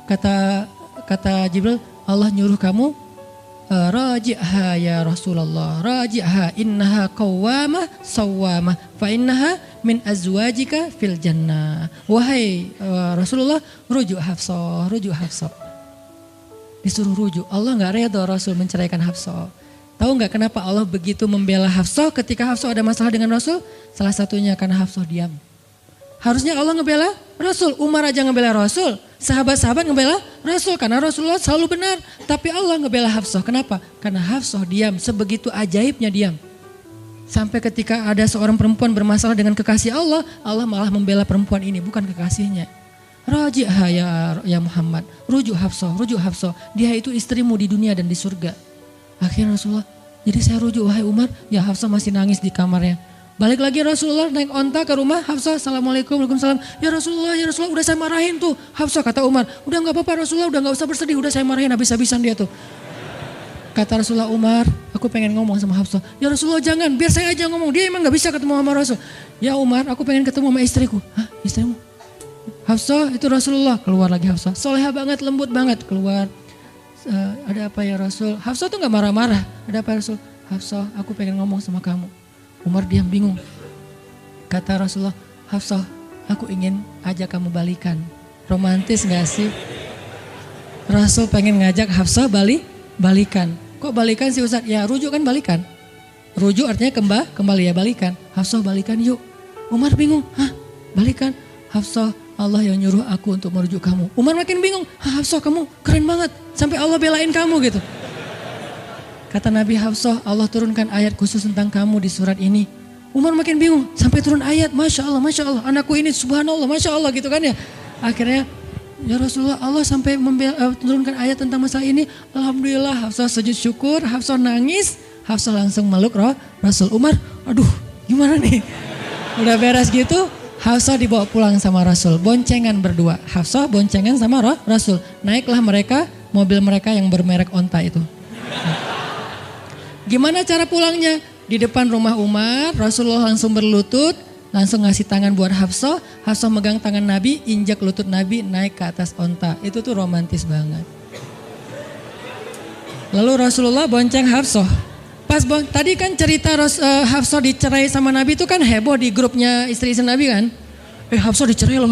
Kata Jibril, Allah nyuruh kamu raji'ha ya Rasulullah. Raji'ha innaha qawwamah sawwamah fa innaha min azwajika fil jannah. Wahai Rasulullah, rujuk Hafsah. Disuruh rujuk. Allah gak reda Rasul menceraikan Hafsah. Tahu nggak kenapa Allah begitu membela Hafsah ketika Hafsah ada masalah dengan Rasul? Salah satunya karena Hafsah diam. Harusnya Allah ngebela Rasul, Umar aja ngebela Rasul, sahabat-sahabat ngebela Rasul karena Rasulullah selalu benar. Tapi Allah ngebela Hafsah, kenapa? Karena Hafsah diam, sebegitu ajaibnya diam. Sampai ketika ada seorang perempuan bermasalah dengan kekasih Allah, Allah malah membela perempuan ini, bukan kekasihnya. Raji'ha ya Muhammad, rujuk Hafsah, dia itu istrimu di dunia dan di surga. Akhirnya Rasulullah, jadi saya rujuk wahai Umar, ya Hafsah masih nangis di kamarnya. Balik lagi Rasulullah naik onta ke rumah Hafsah, assalamualaikum, waalaikumsalam. Ya Rasulullah, udah saya marahin tuh. Hafsah kata Umar, udah gak apa-apa Rasulullah, udah gak usah bersedih, udah saya marahin habis-habisan dia tuh. Kata Rasulullah, Umar, aku pengen ngomong sama Hafsah. Ya Rasulullah jangan, biar saya aja ngomong, dia emang gak bisa ketemu sama Rasul. Ya Umar, aku pengen ketemu sama istriku. Hah, istrimu? Hafsah itu Rasulullah, keluar lagi Hafsah. Soleha banget, lembut banget, keluar. Ada apa ya Rasul? Hafsah tuh gak marah-marah. Ada apa ya Rasul? Hafsah, aku pengen ngomong sama kamu. Umar diam bingung. Kata Rasulullah, Hafsah, aku ingin ajak kamu balikan. Romantis gak sih? Rasul pengen ngajak Hafsah balikan. Kok balikan sih Ustaz? Ya rujuk kan balikan. Rujuk artinya kembali ya balikan. Hafsah balikan yuk. Umar bingung, hah balikan? Hafsah, Allah yang nyuruh aku untuk merujuk kamu. Umar makin bingung, Hafsah kamu keren banget. Sampai Allah belain kamu gitu. Kata Nabi Hafsah, Allah turunkan ayat khusus tentang kamu di surat ini. Umar makin bingung, sampai turun ayat, Masya Allah, anakku ini subhanallah, Masya Allah gitu kan ya. Akhirnya, ya Rasulullah Allah sampai menurunkan ayat tentang masalah ini. Alhamdulillah Hafsah sujud syukur, Hafsah nangis. Hafsah langsung meluk Rasul. Umar, aduh gimana nih. Udah beres gitu, Hafsah dibawa pulang sama Rasul. Boncengan berdua, Hafsah boncengan sama Rasul. Naiklah mereka, mobil mereka yang bermerek onta itu. Gimana cara pulangnya? Di depan rumah Umar, Rasulullah langsung berlutut, langsung ngasih tangan buat Hafsah. Hafsah megang tangan Nabi, injak lutut Nabi, naik ke atas onta. Itu tuh romantis banget. Lalu Rasulullah bonceng Hafsah. Tadi kan cerita Hafsah dicerai sama Nabi itu kan heboh di grupnya istri-istri Nabi kan. Hafsah dicerai loh.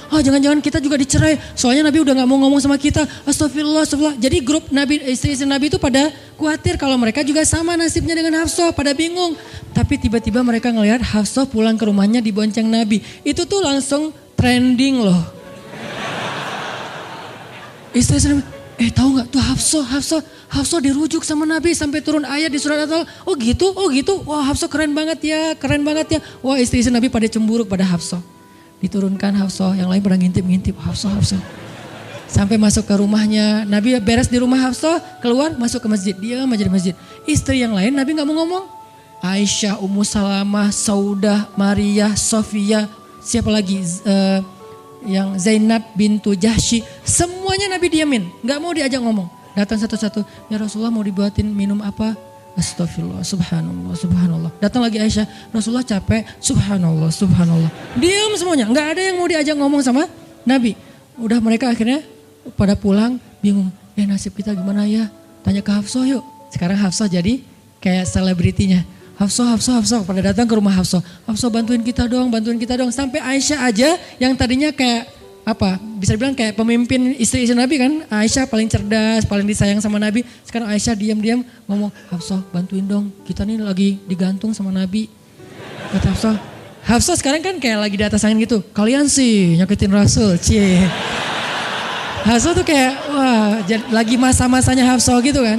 Jangan-jangan kita juga dicerai. Soalnya Nabi udah gak mau ngomong sama kita. Astagfirullah. Jadi grup Nabi, istri-istri Nabi itu pada khawatir kalau mereka juga sama nasibnya dengan Hafsah. Pada bingung. Tapi tiba-tiba mereka ngelihat Hafsah pulang ke rumahnya dibonceng Nabi. Itu tuh langsung trending loh. Istri-istri Nabi, tahu gak tuh Hafsah dirujuk sama Nabi sampai turun ayat di surat At-Talaq. Oh gitu. Wah Hafsah keren banget ya. Wah istri-istri Nabi pada cemburu pada Hafsah. Diturunkan Hafsah, yang lain pada ngintip Hafsah. Sampai masuk ke rumahnya. Nabi beres di rumah Hafsah, keluar masuk ke masjid. Dia aja di masjid. Istri yang lain Nabi gak mau ngomong. Aisyah, Ummu Salamah, Saudah, Maria, Sofia, siapa lagi? Yang Zainab bintu Jahsy. Semuanya Nabi diamin, gak mau diajak ngomong. Datang satu-satu, ya Rasulullah mau dibuatin minum apa? Astagfirullah, subhanallah. Datang lagi Aisyah, Rasulullah capek, subhanallah. Diam semuanya, gak ada yang mau diajak ngomong sama Nabi. Udah mereka akhirnya pada pulang, bingung. Nasib kita gimana ya? Tanya ke Hafsah yuk. Sekarang Hafsah jadi kayak selebritinya. Hafsah, pada datang ke rumah Hafsah. Hafsah bantuin kita dong. Sampai Aisyah aja yang tadinya kayak bisa dibilang kayak pemimpin istri-istri Nabi kan. Aisyah paling cerdas, paling disayang sama Nabi. Sekarang Aisyah diam-diam ngomong, Hafsah bantuin dong, kita nih lagi digantung sama Nabi. Kata Hafsah sekarang kan kayak lagi di atas angin gitu. Kalian sih nyakitin Rasul, cie. Hafsah tuh kayak wah lagi masa-masanya Hafsah gitu kan.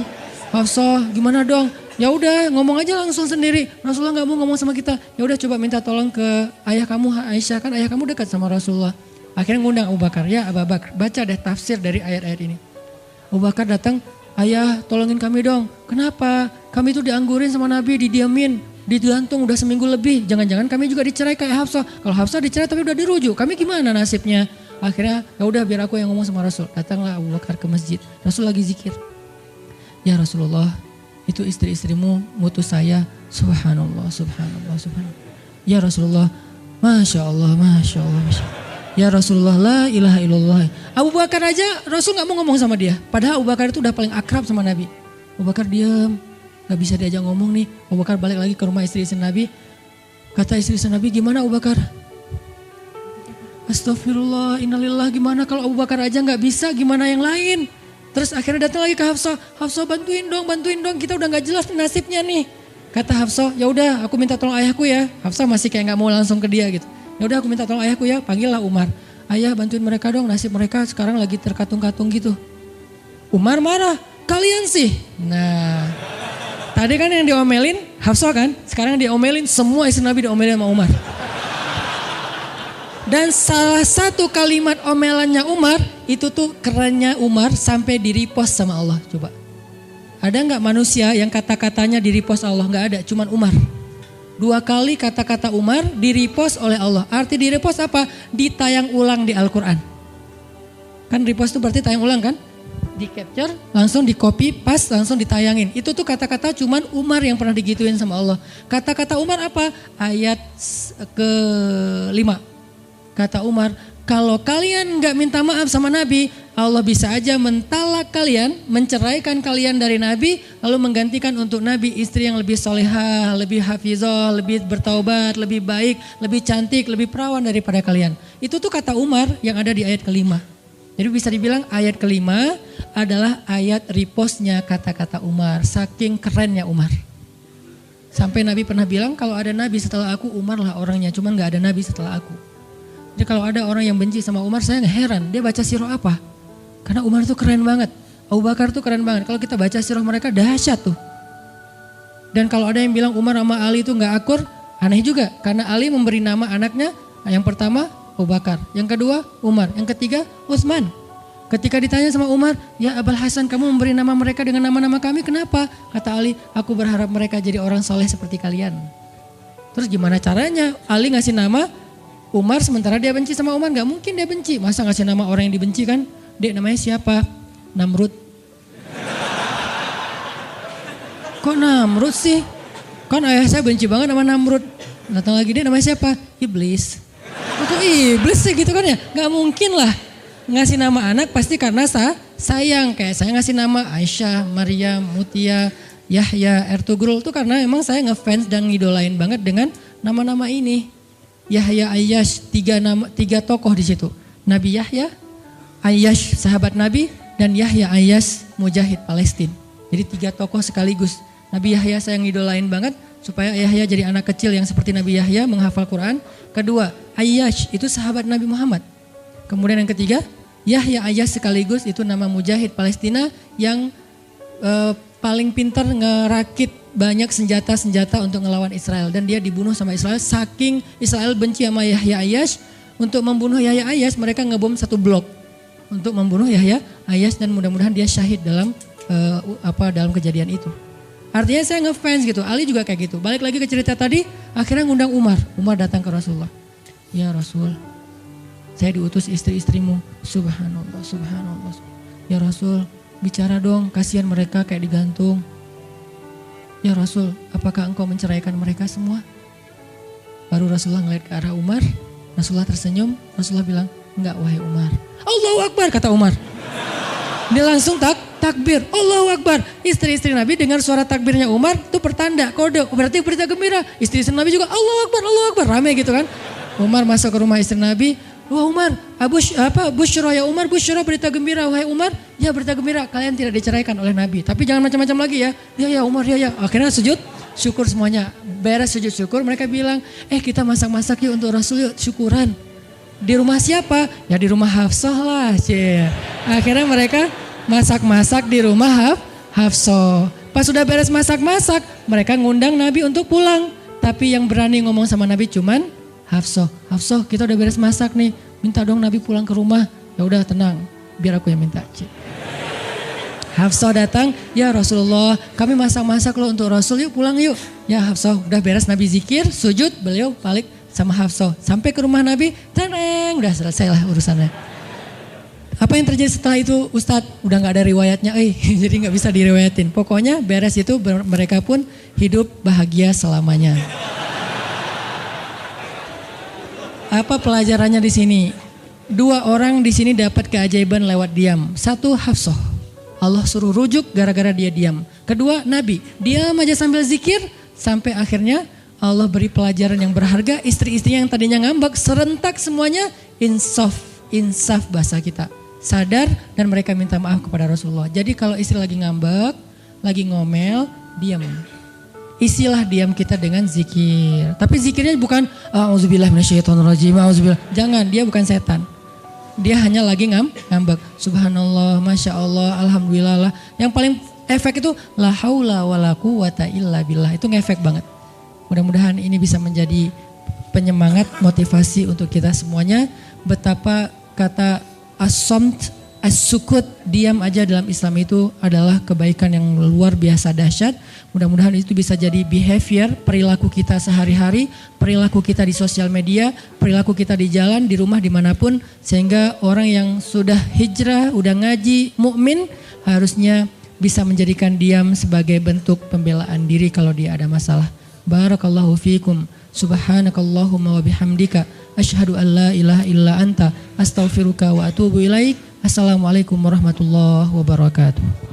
Hafsah gimana dong? Ya udah ngomong aja langsung sendiri. Rasulullah nggak mau ngomong sama kita. Ya udah coba minta tolong ke ayah kamu Aisyah, kan ayah kamu dekat sama Rasulullah. Akhirnya ngundang Abu Bakar, ya Abu Bakar baca deh tafsir dari ayat-ayat ini. Abu Bakar datang, ayah tolongin kami dong. Kenapa? Kami tuh dianggurin sama Nabi, didiamin, digantung udah seminggu lebih. Jangan-jangan kami juga dicerai kayak Hafsah. Kalau Hafsah dicerai tapi udah dirujuk, kami gimana nasibnya? Akhirnya ya udah biar aku yang ngomong sama Rasul. Datanglah Abu Bakar ke masjid. Rasul lagi zikir. Ya Rasulullah, itu istri-istrimu mutus saya. Subhanallah. Ya Rasulullah, Masya Allah. Ya Rasulullah, la ilaha illallah. Abu Bakar aja Rasul gak mau ngomong sama dia. Padahal Abu Bakar itu udah paling akrab sama Nabi. Abu Bakar diam, gak bisa diajak ngomong nih. Abu Bakar balik lagi ke rumah istri-istri Nabi. Kata istri-istri Nabi, gimana Abu Bakar? Astagfirullah, innalillah, gimana kalau Abu Bakar aja gak bisa, gimana yang lain? Terus akhirnya datang lagi ke Hafsah. Hafsah bantuin dong, kita udah gak jelas nasibnya nih. Kata Hafsah, ya udah aku minta tolong ayahku ya. Hafsah masih kayak gak mau langsung ke dia gitu. Ya udah aku minta tolong ayahku ya, panggillah Umar. Ayah bantuin mereka dong, nasib mereka sekarang lagi terkatung-katung gitu. Umar marah, kalian sih. Nah, tadi kan yang diomelin Hafsah kan, sekarang diomelin semua istri Nabi diomelin sama Umar. Dan salah satu kalimat omelannya Umar, itu tuh kerennya Umar sampai di-repost sama Allah. Coba, ada gak manusia yang kata-katanya di-repost Allah? Gak ada, cuman Umar. 2 kali kata-kata Umar di-repost oleh Allah. Arti di-repost apa? Ditayang ulang di Al-Quran. Kan repost itu berarti tayang ulang kan? Di-capture, langsung di-copy, paste, langsung ditayangin. Itu tuh kata-kata cuman Umar yang pernah digituin sama Allah. Kata-kata Umar apa? Ayat ke-5. Kata Umar, kalau kalian gak minta maaf sama Nabi, Allah bisa aja mentalak kalian, menceraikan kalian dari Nabi, lalu menggantikan untuk Nabi istri yang lebih solehah, lebih hafizah, lebih bertaubat, lebih baik, lebih cantik, lebih perawan daripada kalian. Itu tuh kata Umar yang ada di ayat ke-5. Jadi bisa dibilang ayat ke-5, adalah ayat repostnya kata-kata Umar. Saking kerennya Umar. Sampai Nabi pernah bilang kalau ada Nabi setelah aku, Umar lah orangnya. Cuman gak ada Nabi setelah aku. Jadi kalau ada orang yang benci sama Umar, saya gak heran. Dia baca sirah apa? Karena Umar tuh keren banget. Abu Bakar tuh keren banget. Kalau kita baca sirah mereka dahsyat tuh. Dan kalau ada yang bilang Umar sama Ali itu gak akur, aneh juga. Karena Ali memberi nama anaknya, yang pertama Abu Bakar. Yang kedua Umar. Yang ketiga Utsman. Ketika ditanya sama Umar, ya Abul Hasan kamu memberi nama mereka dengan nama-nama kami, kenapa? Kata Ali, aku berharap mereka jadi orang soleh seperti kalian. Terus gimana caranya Ali ngasih nama Umar sementara dia benci sama Umar? Gak mungkin dia benci, masa ngasih nama orang yang dibenci kan? Dek namanya siapa? Namrud. Kok Namrud sih? Kan ayah saya benci banget sama Namrud. Datang lagi, dek namanya siapa? Iblis. Kok iblis sih gitu kan ya? Gak mungkin lah. Ngasih nama anak pasti karena sayang. Kayak saya ngasih nama Aisyah, Maryam, Mutia, Yahya, Ertugrul. Itu karena emang saya ngefans dan ngidolain banget dengan nama-nama ini. Yahya, Ayyash, tiga tokoh di situ. Nabi Yahya, Ayyash sahabat Nabi, dan Yahya Ayyash mujahid Palestina. Jadi 3 tokoh sekaligus. Nabi Yahya saya ngidolain banget supaya Yahya jadi anak kecil yang seperti Nabi Yahya menghafal Quran. Kedua, Ayyash itu sahabat Nabi Muhammad. Kemudian yang ketiga, Yahya Ayyash sekaligus itu nama mujahid Palestina yang paling pintar ngerakit banyak senjata-senjata untuk ngelawan Israel. Dan dia dibunuh sama Israel, saking Israel benci sama Yahya Ayyash. Untuk membunuh Yahya Ayyash mereka ngebom 1 blok untuk membunuh Yahya Ayyash, dan mudah-mudahan dia syahid dalam dalam kejadian itu. Artinya saya ngefans gitu. Ali juga kayak gitu. Balik lagi ke cerita tadi, akhirnya ngundang Umar. Umar datang ke Rasulullah. Ya Rasul, saya diutus istri-istrimu. Subhanallah, subhanallah. Ya Rasul, bicara dong, kasihan mereka kayak digantung. Ya Rasul, apakah engkau menceraikan mereka semua? Baru Rasulullah ngeliat ke arah Umar. Rasulullah tersenyum. Rasulullah bilang, enggak wahai Umar. Allahu Akbar, kata Umar. Dia langsung takbir. Allahu Akbar. Istri-istri Nabi dengar suara takbirnya Umar, itu pertanda, kode. Berarti berita gembira. Istri-istri Nabi juga Allahu Akbar, Allahu Akbar. Rame gitu kan. Umar masuk ke rumah istri Nabi. Wah Umar, Busyra ya Umar, Busyra berita gembira. Wahai Umar, ya berita gembira. Kalian tidak diceraikan oleh Nabi. Tapi jangan macam-macam lagi ya. Ya Umar, ya. Akhirnya sujud syukur semuanya. Beres sujud syukur, mereka bilang, kita masak-masak yuk untuk Rasul yuk, syukuran. Di rumah siapa? Ya di rumah Hafsah lah. Akhirnya mereka masak-masak di rumah Hafsah. Pas sudah beres masak-masak, mereka ngundang Nabi untuk pulang. Tapi yang berani ngomong sama Nabi cuman Hafsah. Hafsah, kita udah beres masak nih. Minta dong Nabi pulang ke rumah. Ya udah tenang, biar aku yang minta. Hafsah datang, ya Rasulullah, kami masak-masak loh untuk Rasul, yuk pulang yuk. Ya Hafsah, udah beres Nabi zikir, sujud, beliau balik sama Hafsah. Sampai ke rumah Nabi, tenang, udah selesai lah urusannya. Apa yang terjadi setelah itu Ustadz? Udah gak ada riwayatnya, jadi gak bisa diriwayatin. Pokoknya beres itu mereka pun hidup bahagia selamanya. Apa pelajarannya di sini? 2 orang di sini dapat keajaiban lewat diam. 1 Hafsah, Allah suruh rujuk gara-gara dia diam. Kedua Nabi, diam aja sambil zikir sampai akhirnya Allah beri pelajaran yang berharga. Istri-istri yang tadinya ngambek serentak semuanya insaf bahasa kita. Sadar dan mereka minta maaf kepada Rasulullah. Jadi kalau istri lagi ngambek, lagi ngomel, diam. Isilah diam kita dengan zikir. Tapi zikirnya bukan auzubillah minasyaitonirrajim, auzubillah. Jangan, dia bukan setan. Dia hanya lagi ngambek. Subhanallah, Masya Allah, Alhamdulillah. Yang paling efek itu la haula wala quwata illa billah. Itu ngefek banget. Mudah-mudahan ini bisa menjadi penyemangat, motivasi untuk kita semuanya. Betapa kata as-samt, as-sukut, diam aja dalam Islam itu adalah kebaikan yang luar biasa dahsyat. Mudah-mudahan itu bisa jadi behavior, perilaku kita sehari-hari, perilaku kita di sosial media, perilaku kita di jalan, di rumah, dimanapun. Sehingga orang yang sudah hijrah, udah ngaji, mukmin harusnya bisa menjadikan diam sebagai bentuk pembelaan diri kalau dia ada masalah. Barakallahu fiikum. Subhanakallahumma wa bihamdika asyhadu an la ilaha illa anta astaghfiruka wa atubu ilaik. Assalamualaikum warahmatullahi wabarakatuh.